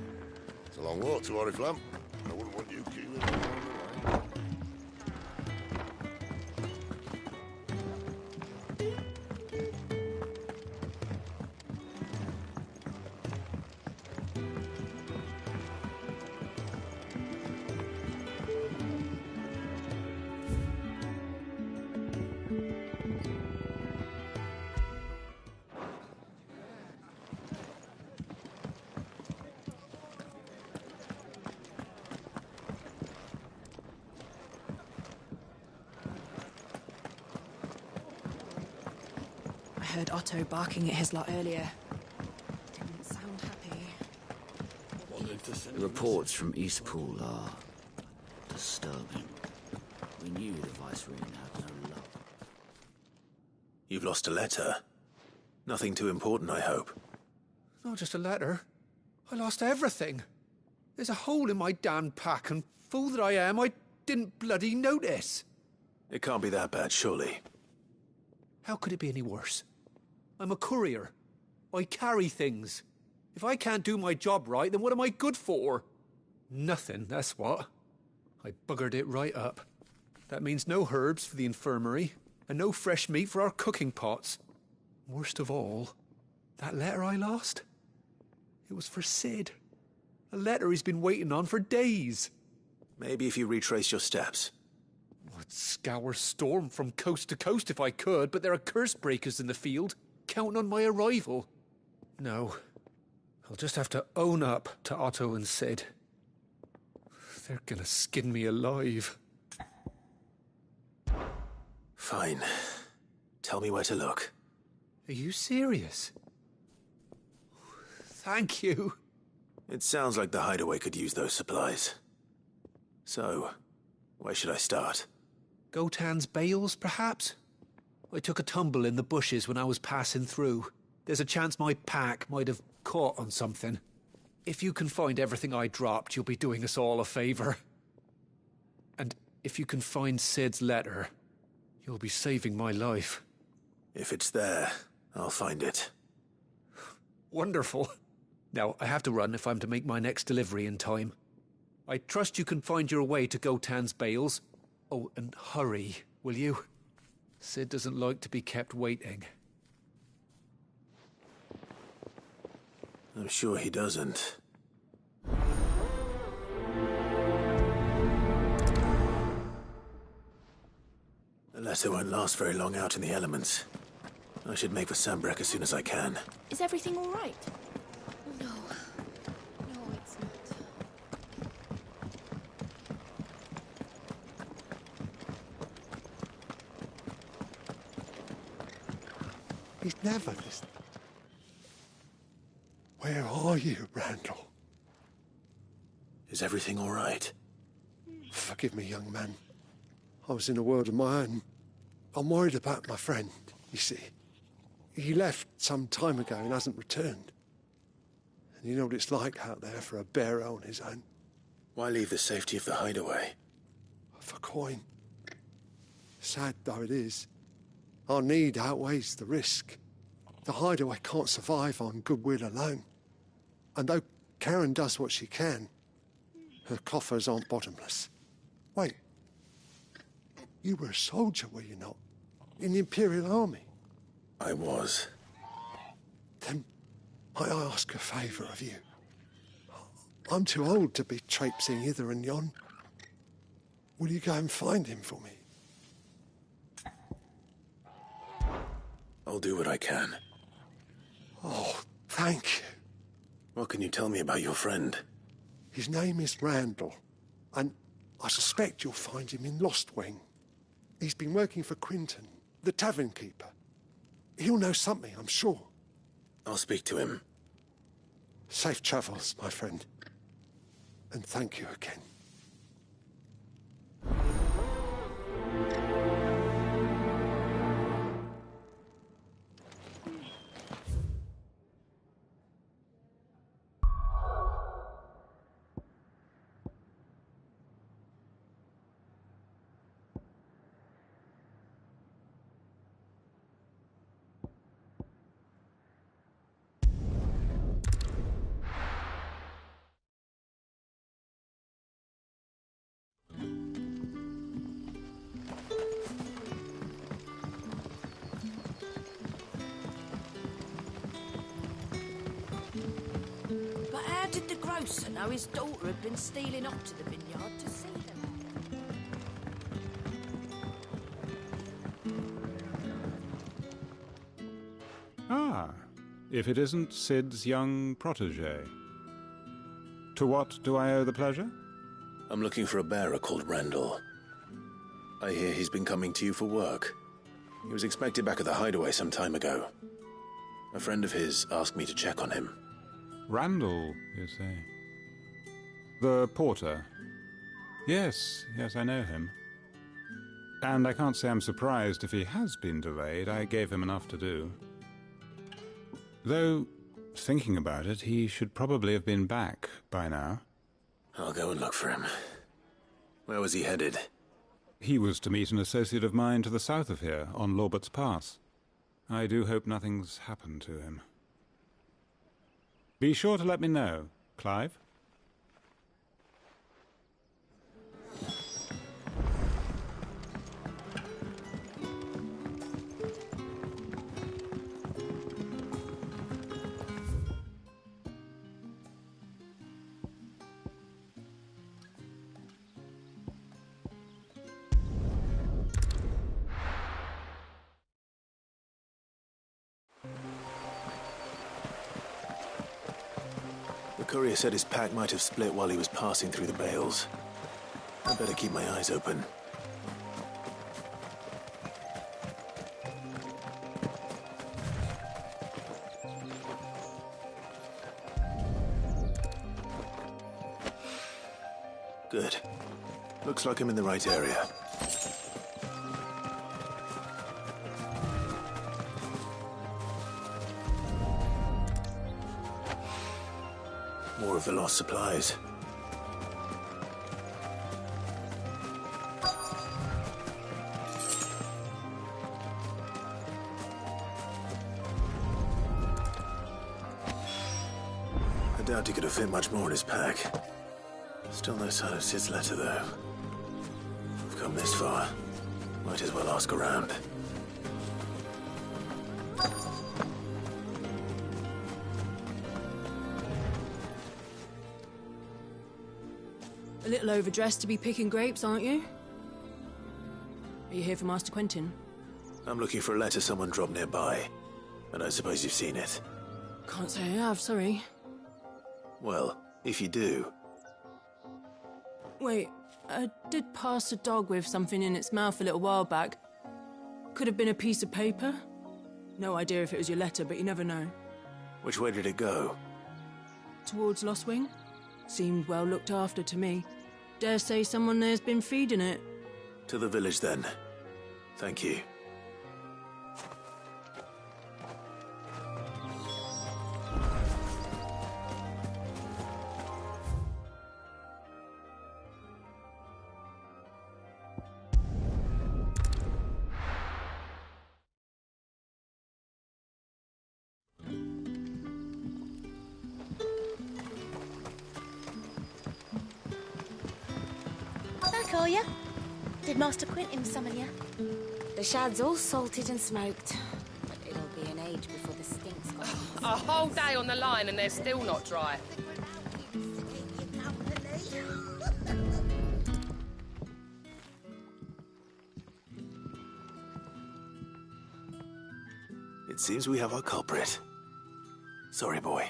It's a long walk to Oriflamme. I wouldn't want you keeling along the way. I heard Otto barking at his lot earlier. Didn't sound happy. The reports from Eastpool are disturbing. We knew the Viceroy had no luck. You've lost a letter. Nothing too important, I hope. Not just a letter. I lost everything. There's a hole in my damn pack, and fool that I am, I didn't bloody notice. It can't be that bad, surely. How could it be any worse? I'm a courier. I carry things. If I can't do my job right, then what am I good for? Nothing, that's what. I buggered it right up. That means no herbs for the infirmary, and no fresh meat for our cooking pots. Worst of all, that letter I lost? It was for Sid. A letter he's been waiting on for days. Maybe if you retrace your steps. I'd scour Storm from coast to coast if I could, but there are curse breakers in the field, counting on my arrival. No. I'll just have to own up to Otto and Sid. They're gonna skin me alive. Fine. Tell me where to look. Are you serious? Thank you. It sounds like the hideaway could use those supplies. So, where should I start? Gotan's bales, perhaps? I took a tumble in the bushes when I was passing through. There's a chance my pack might have caught on something. If you can find everything I dropped, you'll be doing us all a favor. And if you can find Sid's letter, you'll be saving my life. If it's there, I'll find it. Wonderful. Now, I have to run if I'm to make my next delivery in time. I trust you can find your way to Gotan's bales. Oh, and hurry, will you? Sid doesn't like to be kept waiting. I'm sure he doesn't. The letter won't last very long out in the elements. I should make for Sambrek as soon as I can. Is everything all right? No. No, it's not. He's never listened. Where are you, Randall? Is everything all right? Forgive me, young man. I was in a world of my own. I'm worried about my friend, you see. He left some time ago and hasn't returned. And you know what it's like out there for a bearer on his own. Why leave the safety of the hideaway? For coin. Sad though it is, our need outweighs the risk. The hideaway can't survive on goodwill alone. And though Karen does what she can, her coffers aren't bottomless. Wait. You were a soldier, were you not? In the Imperial Army? I was. Then might I ask a favour of you? I'm too old to be traipsing hither and yon. Will you go and find him for me? I'll do what I can. Oh, thank you. What can you tell me about your friend? His name is Randall, and I suspect you'll find him in Lost Wing. He's been working for Quinton, the tavern keeper. He'll know something, I'm sure. I'll speak to him. Safe travels, my friend. And thank you again. Did the grocer know his daughter had been stealing off to the vineyard to see them? Ah, if it isn't Sid's young protege. To what do I owe the pleasure? I'm looking for a bearer called Randall. I hear he's been coming to you for work. He was expected back at the hideaway some time ago. A friend of his asked me to check on him. Randall, you say? The porter? Yes, I know him. And I can't say I'm surprised if he has been delayed. I gave him enough to do. Though, thinking about it, he should probably have been back by now. I'll go and look for him. Where was he headed? He was to meet an associate of mine to the south of here, on Lorbert's Pass. I do hope nothing's happened to him. Be sure to let me know, Clive. The courier said his pack might have split while he was passing through the bales. I better keep my eyes open. Good. Looks like I'm in the right area. More of the lost supplies. I doubt he could have fit much more in his pack. Still no sign of Sid's letter, though. I've come this far. Might as well ask around. A little overdressed to be picking grapes, aren't you? Are you here for Master Quentin? I'm looking for a letter someone dropped nearby. And I suppose you've seen it. Can't say I have, sorry. Well, if you do... Wait, I did pass a dog with something in its mouth a little while back. Could have been a piece of paper. No idea if it was your letter, but you never know. Which way did it go? Towards Lostwing? Seemed well looked after to me. Dare say someone there's been feeding it. To the village, then. Thank you. Back, are ya? Did Master Quentin summon ya? The shad's all salted and smoked. But it'll be an age before the stink's gone. A whole day on the line and they're still not dry. It seems we have our culprit. Sorry, boy.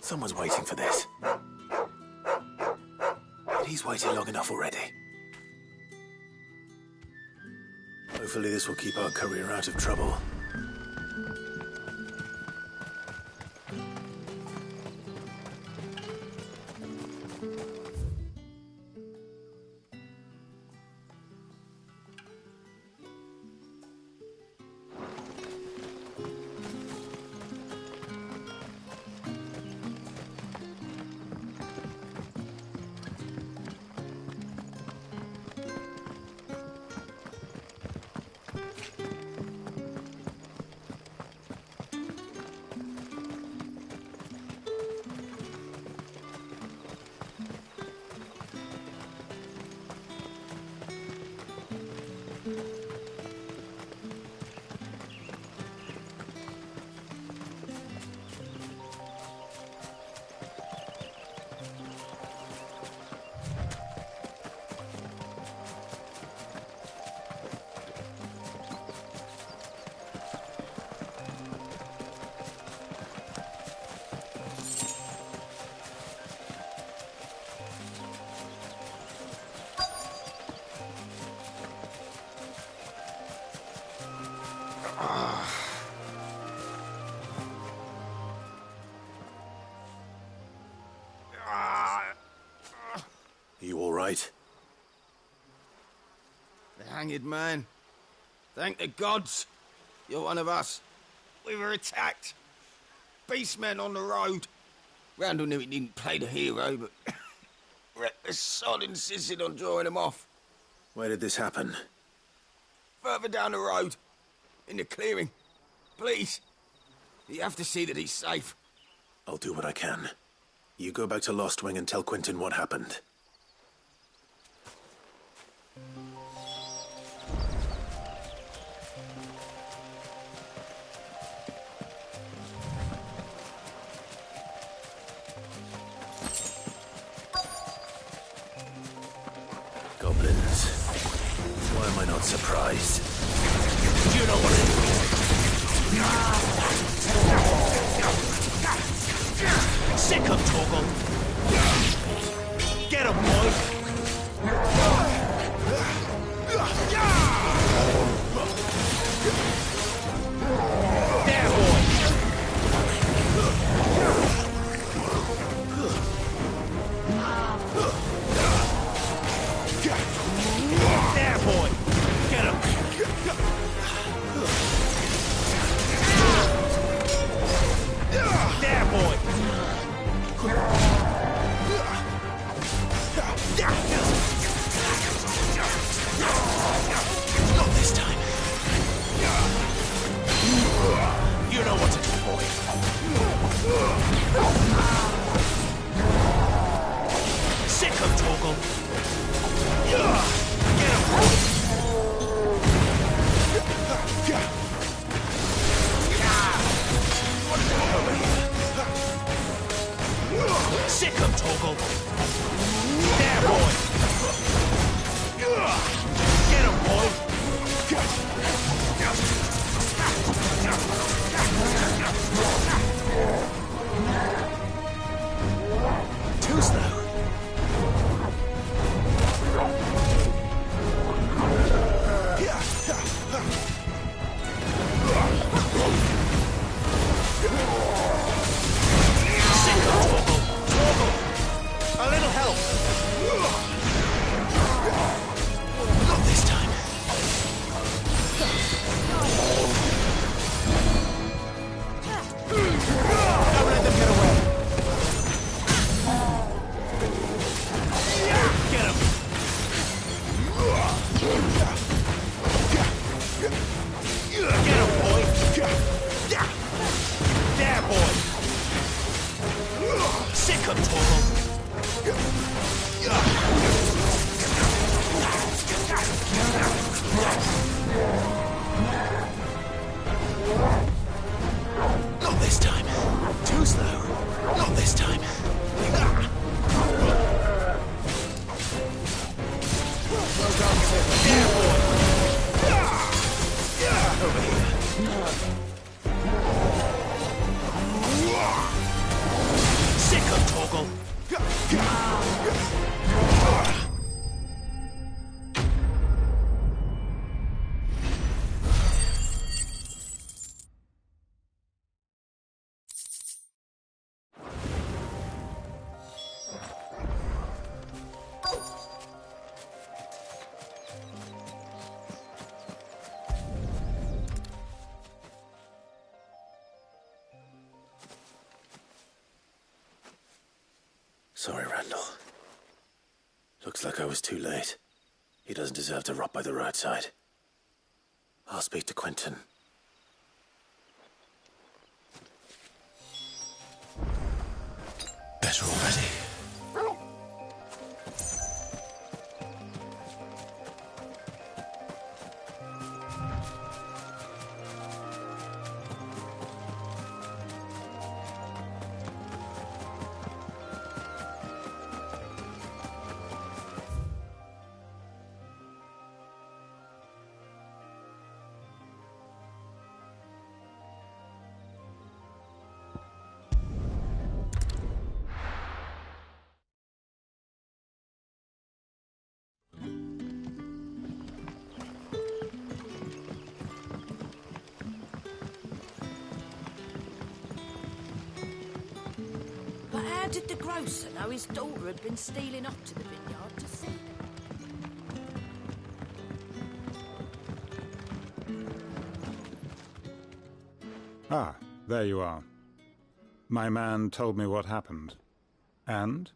Someone's waiting for this. He's waited long enough already. Hopefully this will keep our courier out of trouble. You all right? The hanged man. Thank the gods. You're one of us. We were attacked. Beastmen on the road. Randall knew he didn't play the hero, but reckless sod insisted on drawing him off. Where did this happen? Further down the road. In the clearing. Please. You have to see that he's safe. I'll do what I can. You go back to Lost Wing and tell Quentin what happened. Goblins. Why am I not surprised? You know what it is. Sick of Torgal. Get him, boy. There, boy. There, boy. Get him. There, boy. Not this time. You know what to do, boy. Sick of Torgal. Get him. Sick of Torgal. There, boy. Get him, boy. Too slow. Sick of Torgal. A little help. Not this time. Don't let them get away. Get him. Get him, boy. There, boy. Sick of Torgal. Not this time. Too slow. Not this time. There, boy. Over here. Sick of Torgal. Sorry, Randall. Looks like I was too late. He doesn't deserve to rot by the roadside. I'll speak to Quentin. Better already. How did the grocer know his daughter had been stealing up to the vineyard to see them? Ah, there you are. My man told me what happened. And?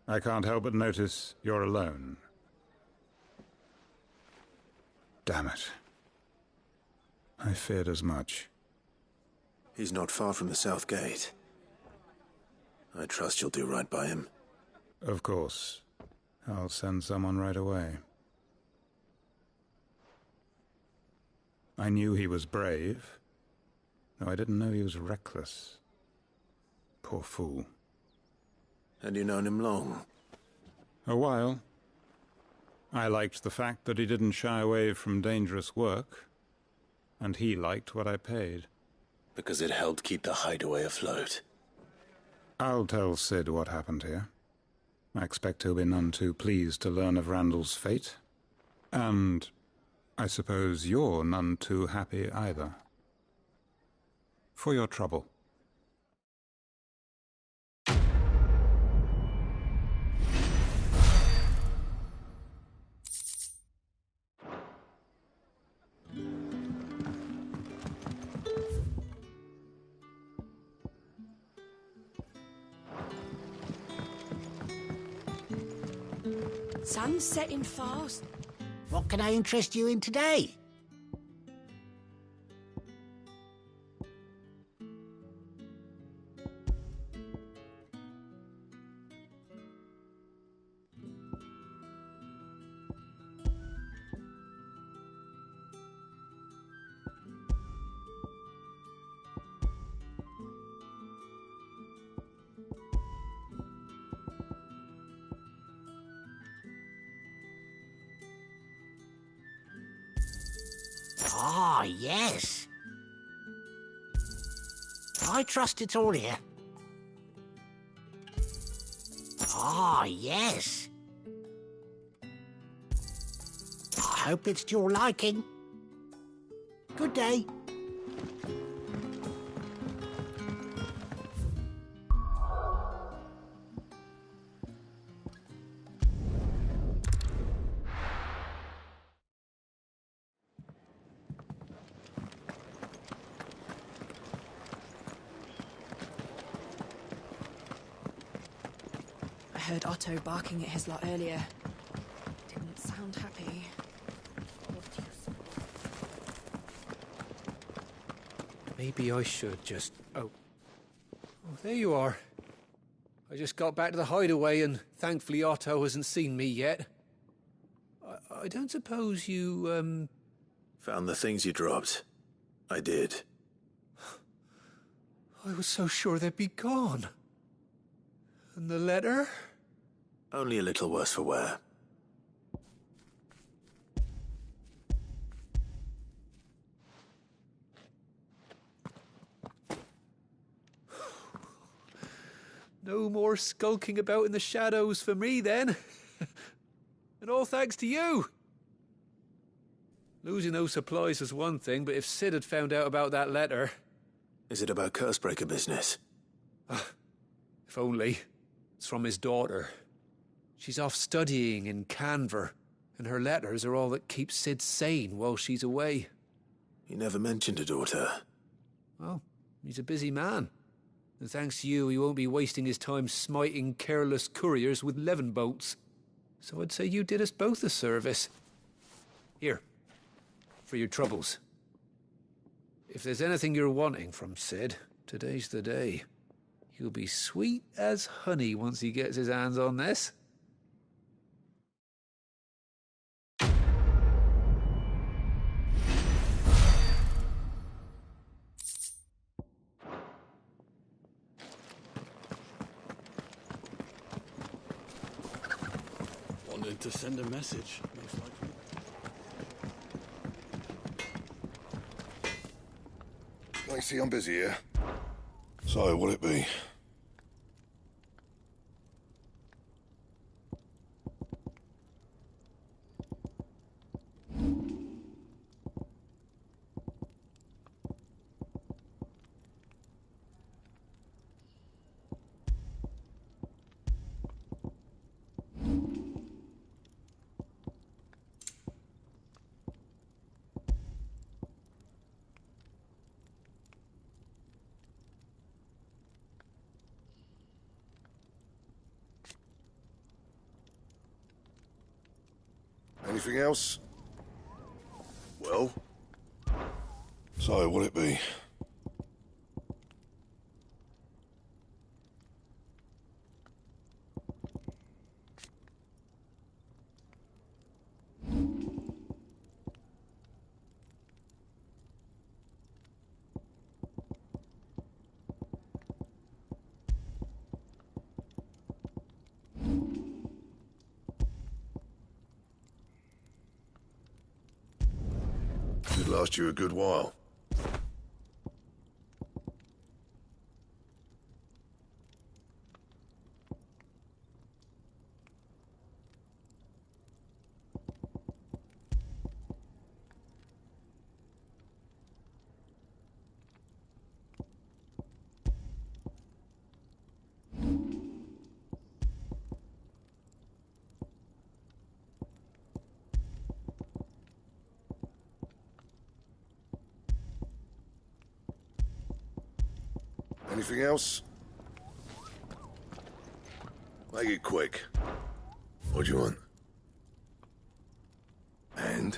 I can't help but notice you're alone. Damn it. I feared as much. He's not far from the south gate. I trust you'll do right by him. Of course. I'll send someone right away. I knew he was brave, though I didn't know he was reckless. Poor fool. And you known him long? A while. I liked the fact that he didn't shy away from dangerous work, and he liked what I paid. Because it helped keep the hideaway afloat. I'll tell Sid what happened here. I expect he'll be none too pleased to learn of Randall's fate. And I suppose you're none too happy either. For your trouble. Sun's setting fast. What can I interest you in today? Ah, yes. I trust it's all here. Ah, yes. I hope it's to your liking. Good day. I heard Otto barking at his lot earlier. Didn't sound happy. Maybe I should just... Oh, there you are. I just got back to the hideaway and thankfully Otto hasn't seen me yet. I don't suppose you, Found the things you dropped. I did. I was so sure they'd be gone. And the letter? Only a little worse for wear. No more skulking about in the shadows for me, then. And all thanks to you. Losing those supplies was one thing, but if Sid had found out about that letter... Is it about Cursebreaker business? If only. It's from his daughter. She's off studying in Canver, and her letters are all that keeps Sid sane while she's away. He never mentioned a daughter. Well, he's a busy man. And thanks to you, he won't be wasting his time smiting careless couriers with levin bolts. So I'd say you did us both a service. Here, for your troubles. If there's anything you're wanting from Sid, today's the day. He'll be sweet as honey once he gets his hands on this. Wanted to send a message, most likely. I see I'm busy here. So, what'll it be? Anything else? Well? So, what'll it be? Should last you a good while. Anything else? Make it quick. What do you want? And?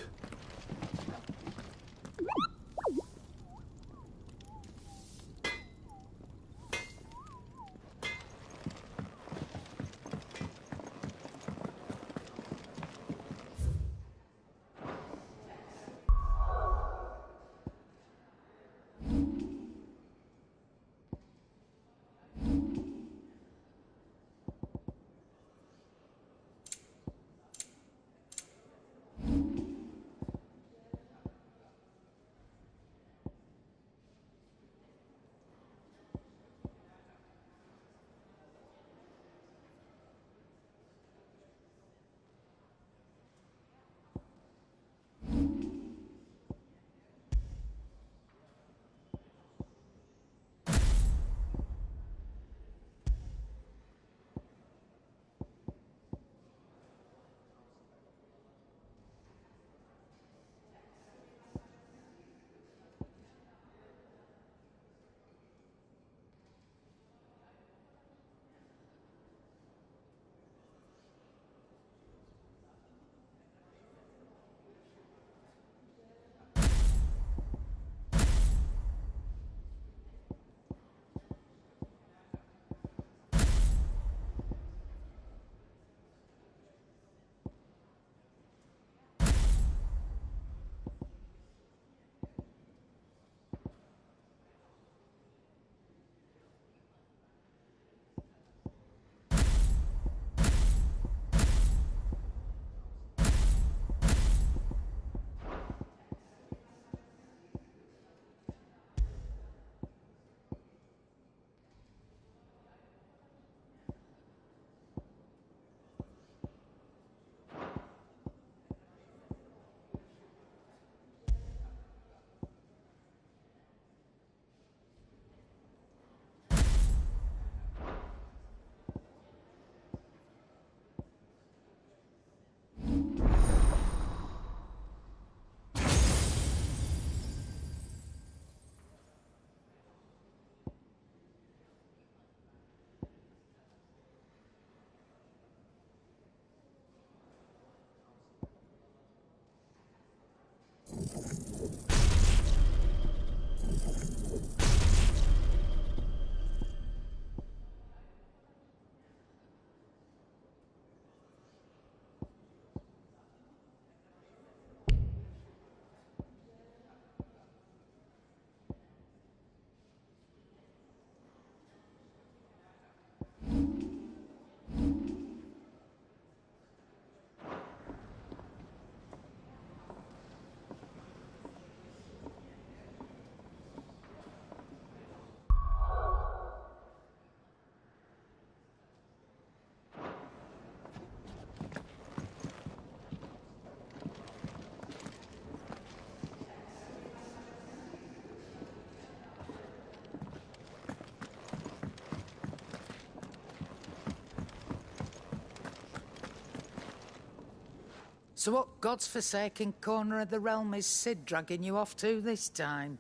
So what god's-forsaken corner of the realm is Sid dragging you off to this time?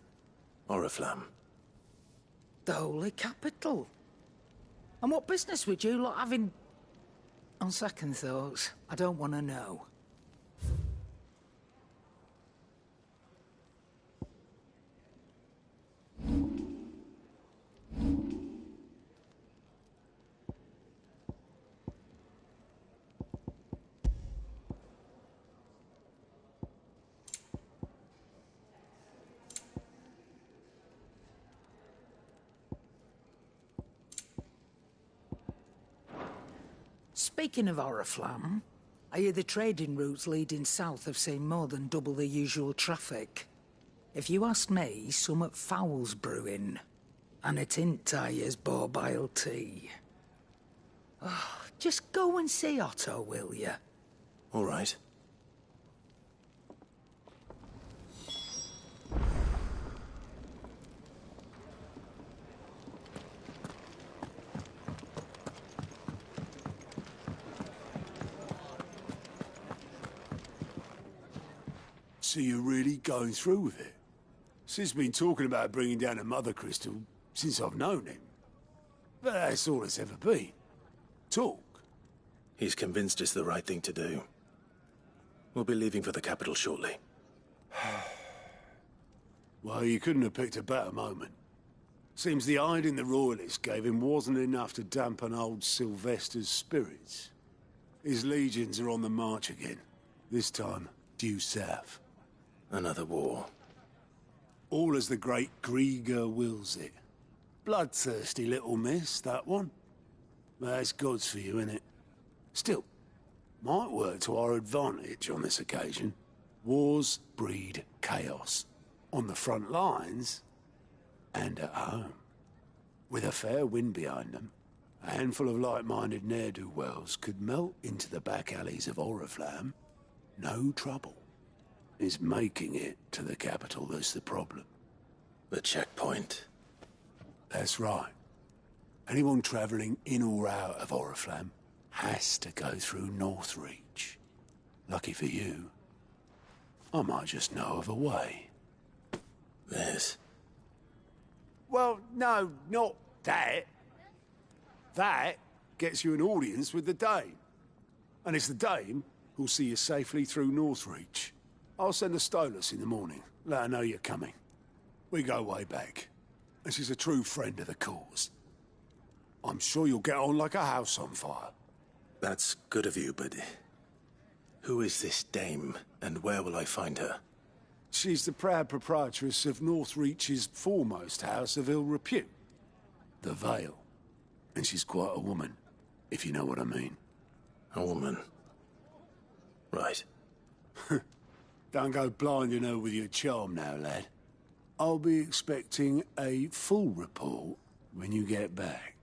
Oriflamme. The Holy Capital. And what business would you lot have in... On second thoughts, I don't want to know. Speaking of Oriflamme, I hear the trading routes leading south have seen more than double the usual traffic. If you ask me, somewhat foul's brewing. And it ain't Tyre's borbile tea. Oh, just go and see Otto, will you? All right. So you're really going through with it? Sid's been talking about bringing down a mother crystal since I've known him. But that's all it's ever been. Talk. He's convinced it's the right thing to do. We'll be leaving for the capital shortly. Well, you couldn't have picked a better moment. Seems the hiding the Royalists gave him wasn't enough to dampen old Sylvester's spirits. His legions are on the march again. This time, due south. Another war. All as the great Grieger wills it. Bloodthirsty little miss, that one. That's God's for you, innit? Still, might work to our advantage on this occasion. Wars breed chaos. On the front lines, and at home. With a fair wind behind them, a handful of like-minded ne'er-do-wells could melt into the back alleys of Oriflamme. No trouble. It's making it to the capital that's the problem. The checkpoint. That's right. Anyone travelling in or out of Oriflamme has to go through Northreach. Lucky for you, I might just know of a way. This? Well, no, not that. That gets you an audience with the Dame. And it's the Dame who'll see you safely through Northreach. I'll send a Stolas in the morning, let her know you're coming. We go way back, and she's a true friend of the cause. I'm sure you'll get on like a house on fire. That's good of you, but who is this Dame, and where will I find her? She's the proud proprietress of Northreach's foremost house of ill repute, the Vale. And she's quite a woman, if you know what I mean. A woman? Right. Don't go blinding her with your charm now, lad. I'll be expecting a full report when you get back.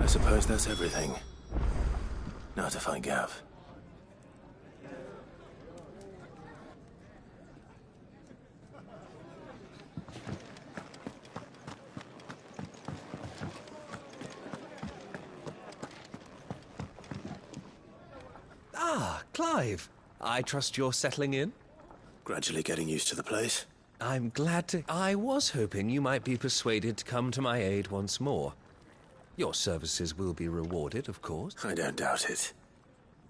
I suppose that's everything. Now to find Gav. Ah, Clive. I trust you're settling in? Gradually getting used to the place. I'm glad to... I was hoping you might be persuaded to come to my aid once more. Your services will be rewarded, of course. I don't doubt it.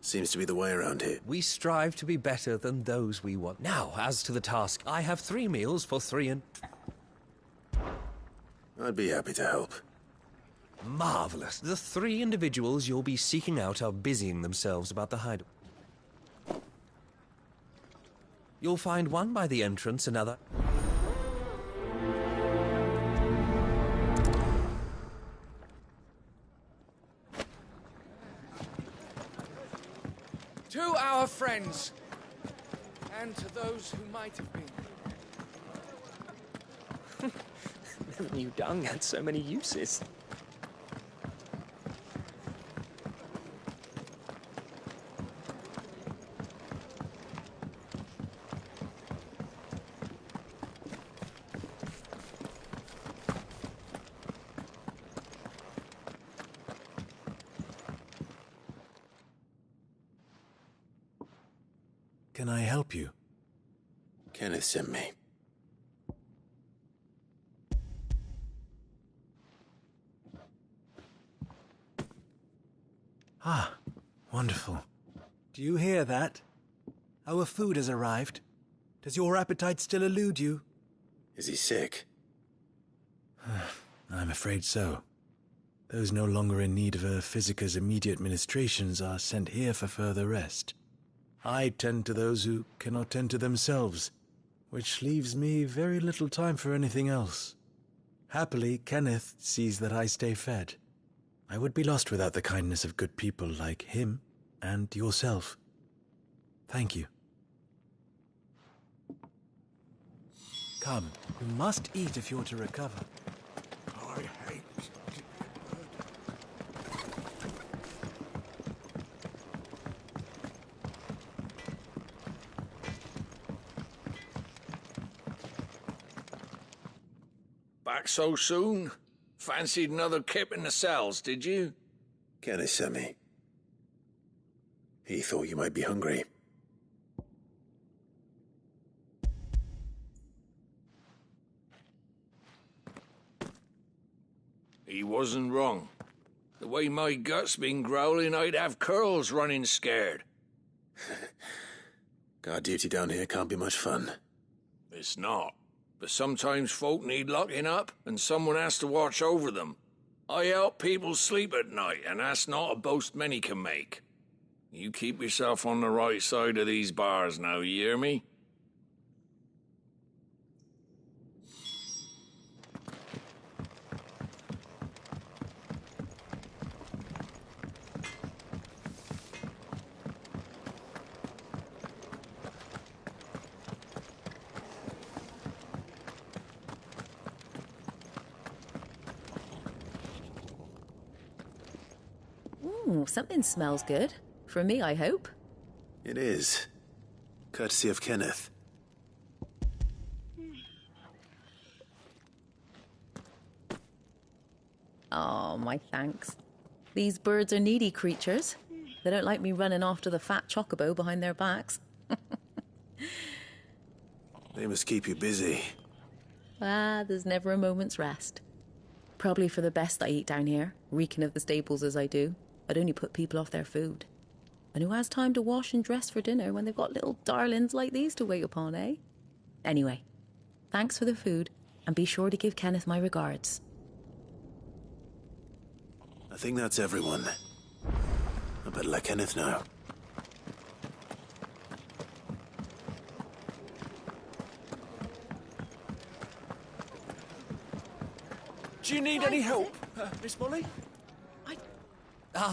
Seems to be the way around here. We strive to be better than those we want. Now, as to the task, I have 3 meals for 3 and... I'd be happy to help. Marvelous. The 3 individuals you'll be seeking out are busying themselves about the hideout. You'll find one by the entrance, another... To our friends, and to those who might have been. Never knew dung had so many uses. Can I help you? Kenneth sent me. Ah, wonderful. Do you hear that? Our food has arrived. Does your appetite still elude you? Is he sick? I'm afraid so. Those no longer in need of a physicker's immediate ministrations are sent here for further rest. I tend to those who cannot tend to themselves, which leaves me very little time for anything else. Happily, Kenneth sees that I stay fed. I would be lost without the kindness of good people like him and yourself. Thank you. Come, you must eat if you're to recover. I hate Back so soon? Fancied another kip in the cells, did you? Kenneth sent me. He thought you might be hungry. He wasn't wrong. The way my gut's been growling, I'd have curls running scared. Guard duty down here can't be much fun. It's not. But sometimes folk need locking up, and someone has to watch over them. I help people sleep at night, and that's not a boast many can make. You keep yourself on the right side of these bars now, you hear me? Ooh, something smells good. For me, I hope. It is. Courtesy of Kenneth. Oh, my thanks. These birds are needy creatures. They don't like me running after the fat chocobo behind their backs. They must keep you busy. There's never a moment's rest. Probably for the best I eat down here, reeking of the stables as I do. I'd only put people off their food. And who has time to wash and dress for dinner when they've got little darlings like these to wait upon, eh? Anyway, thanks for the food, and be sure to give Kenneth my regards. I think that's everyone. I better let Kenneth know. Do you need any help, Miss Molly?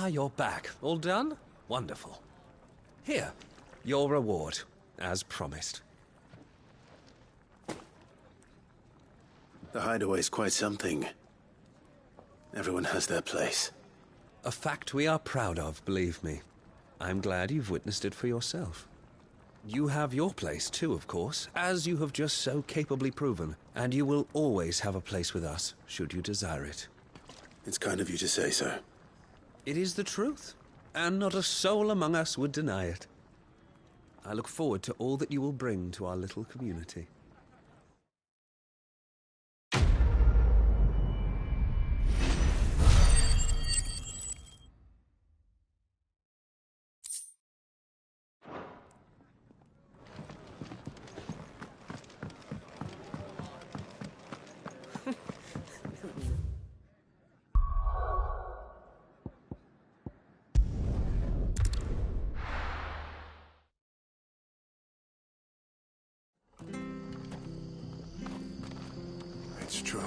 You're back. All done? Wonderful. Here, your reward, as promised. The hideaway's quite something. Everyone has their place. A fact we are proud of, believe me. I'm glad you've witnessed it for yourself. You have your place too, of course, as you have just so capably proven, and you will always have a place with us, should you desire it. It's kind of you to say so. It is the truth, and not a soul among us would deny it. I look forward to all that you will bring to our little community. It's true.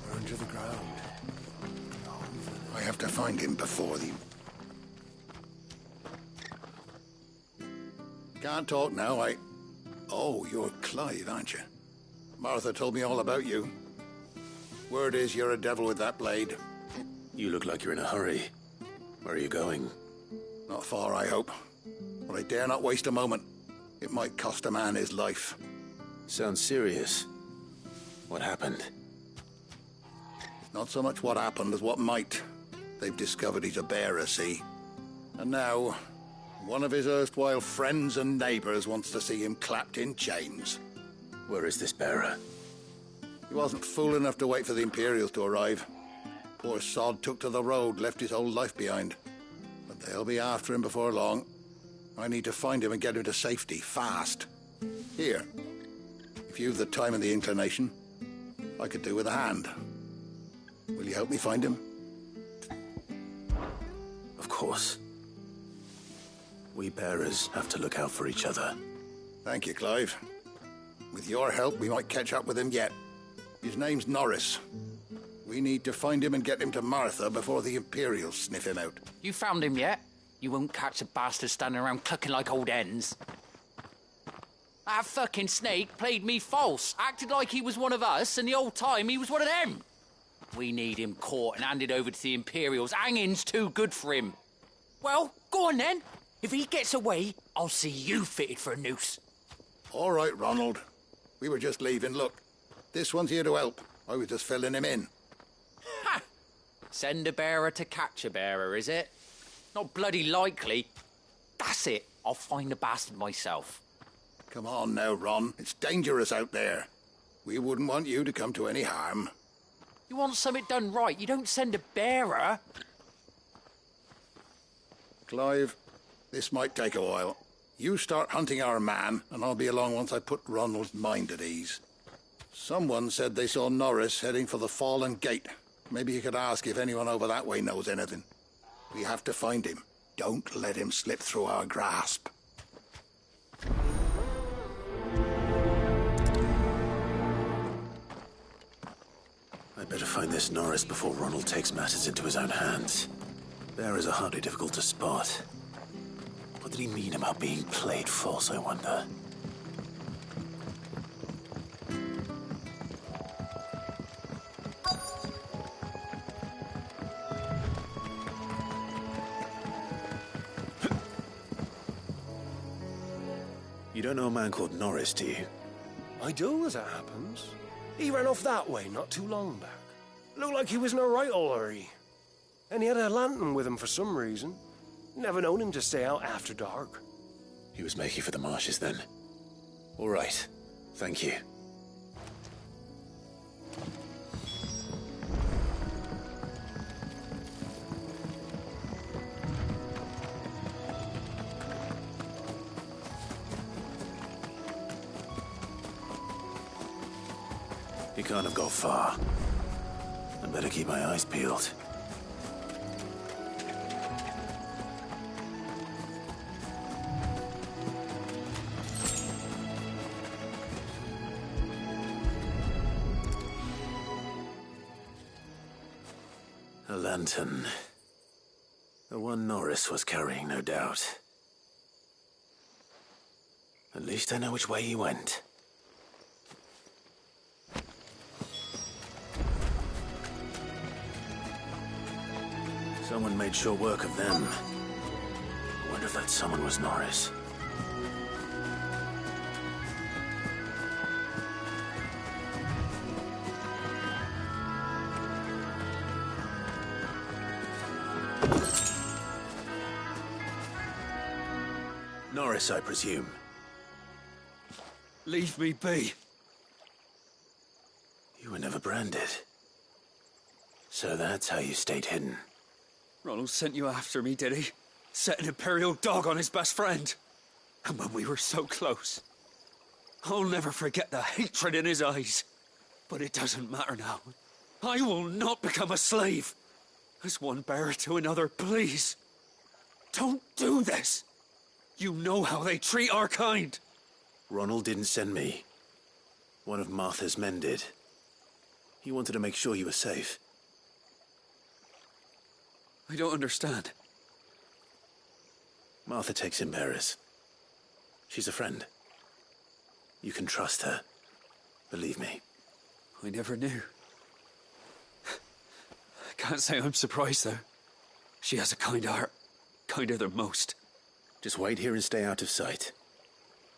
We're under the ground. I have to find him before the... Can't talk now, Oh, you're Clive, aren't you? Martha told me all about you. Word is you're a devil with that blade. You look like you're in a hurry. Where are you going? Not far, I hope. But I dare not waste a moment. It might cost a man his life. Sounds serious. What happened? Not so much what happened as what might. They've discovered he's a bearer, see? And now, one of his erstwhile friends and neighbors wants to see him clapped in chains. Where is this bearer? He wasn't fool enough to wait for the Imperials to arrive. Poor sod took to the road, left his whole life behind. But they'll be after him before long. I need to find him and get him to safety, fast. Here, if you've the time and the inclination, I could do with a hand. Will you help me find him? Of course. We bearers have to look out for each other. Thank you, Clive. With your help, we might catch up with him yet. His name's Norris. We need to find him and get him to Martha before the Imperials sniff him out. You found him yet? You won't catch a bastard standing around clucking like old hens. That fucking snake played me false, acted like he was one of us, and the whole time he was one of them. We need him caught and handed over to the Imperials. Hanging's too good for him. Well, go on then. If he gets away, I'll see you fitted for a noose. All right, Ronald. We were just leaving. Look, this one's here to help. I was just filling him in. Ha! Send a bearer to catch a bearer, is it? Not bloody likely. That's it. I'll find the bastard myself. Come on now, Ron. It's dangerous out there. We wouldn't want you to come to any harm. You want something done right, you don't send a bearer. Clive, this might take a while. You start hunting our man, and I'll be along once I put Ronald's mind at ease. Someone said they saw Norris heading for the Fallen Gate. Maybe you could ask if anyone over that way knows anything. We have to find him. Don't let him slip through our grasp. I'd better find this Norris before Ronald takes matters into his own hands. Bearers are hardly difficult to spot. What did he mean about being played false, I wonder? You don't know a man called Norris, do you? I do, as it happens. He ran off that way not too long back. Looked like he was in a right old hurry. And he had a lantern with him for some reason. Never known him to stay out after dark. He was making for the marshes then. All right. Thank you. He can't have got far. I'd better keep my eyes peeled. A lantern. The one Norris was carrying, no doubt. At least I know which way he went. Someone made sure work of them. I wonder if that someone was Norris. Norris, I presume. Leave me be. You were never branded. So that's how you stayed hidden. Ronald sent you after me, did he? Set an Imperial dog on his best friend. And when we were so close. I'll never forget the hatred in his eyes. But it doesn't matter now. I will not become a slave. As one bearer to another, please. Don't do this. You know how they treat our kind. Ronald didn't send me. One of Martha's men did. He wanted to make sure you were safe. I don't understand. Martha takes in bearers. She's a friend. You can trust her. Believe me. I never knew. I can't say I'm surprised, though. She has a kind heart. Kinder than most. Just wait here and stay out of sight.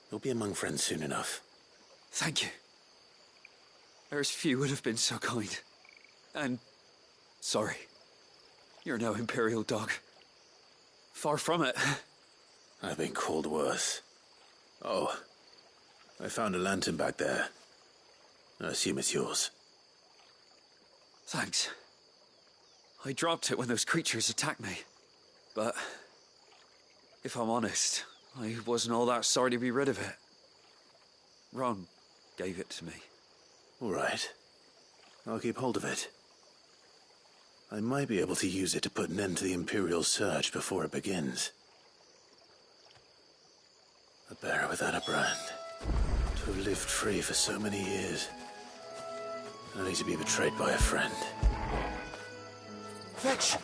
You'll be among friends soon enough. Thank you. There's few would have been so kind. And sorry. You're no Imperial dog. Far from it. I've been called worse. Oh, I found a lantern back there. I assume it's yours. Thanks. I dropped it when those creatures attacked me. But if I'm honest, I wasn't all that sorry to be rid of it. Ron gave it to me. All right. I'll keep hold of it. I might be able to use it to put an end to the Imperial Surge before it begins. A bearer without a brand. To have lived free for so many years. Only to be betrayed by a friend. Fetch!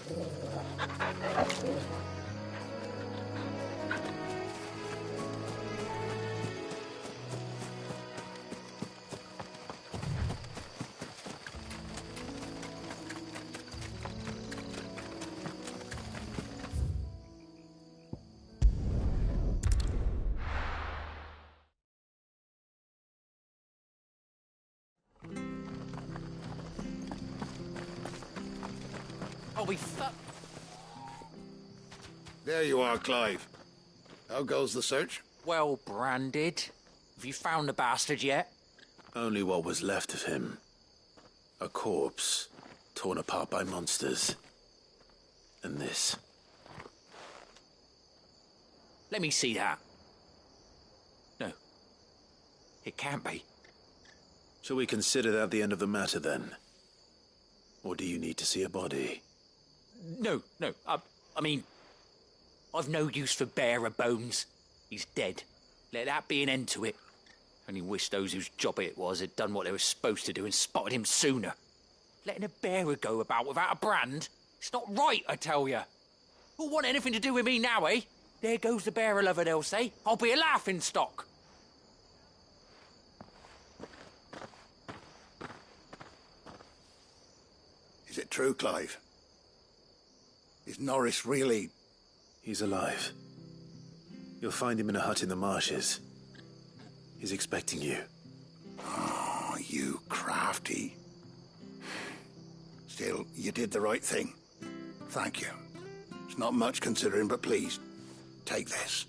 I'll be fu- There you are, Clive. How goes the search? Well branded. Have you found the bastard yet? Only what was left of him. A corpse, torn apart by monsters. And this. Let me see that. No. It can't be. Shall we consider that the end of the matter, then? Or do you need to see a body? No. I mean, I've no use for bearer bones. He's dead. Let that be an end to it. Only wish those whose job it was had done what they were supposed to do and spotted him sooner. Letting a bearer go about without a brand? It's not right, I tell you. Who'll want anything to do with me now, eh? There goes the bearer lover, they'll say. I'll be a laughing stock. Is it true, Clive? Is Norris really... He's alive. You'll find him in a hut in the marshes. He's expecting you. Oh, you crafty. Still, you did the right thing. Thank you. It's not much considering, but please, take this.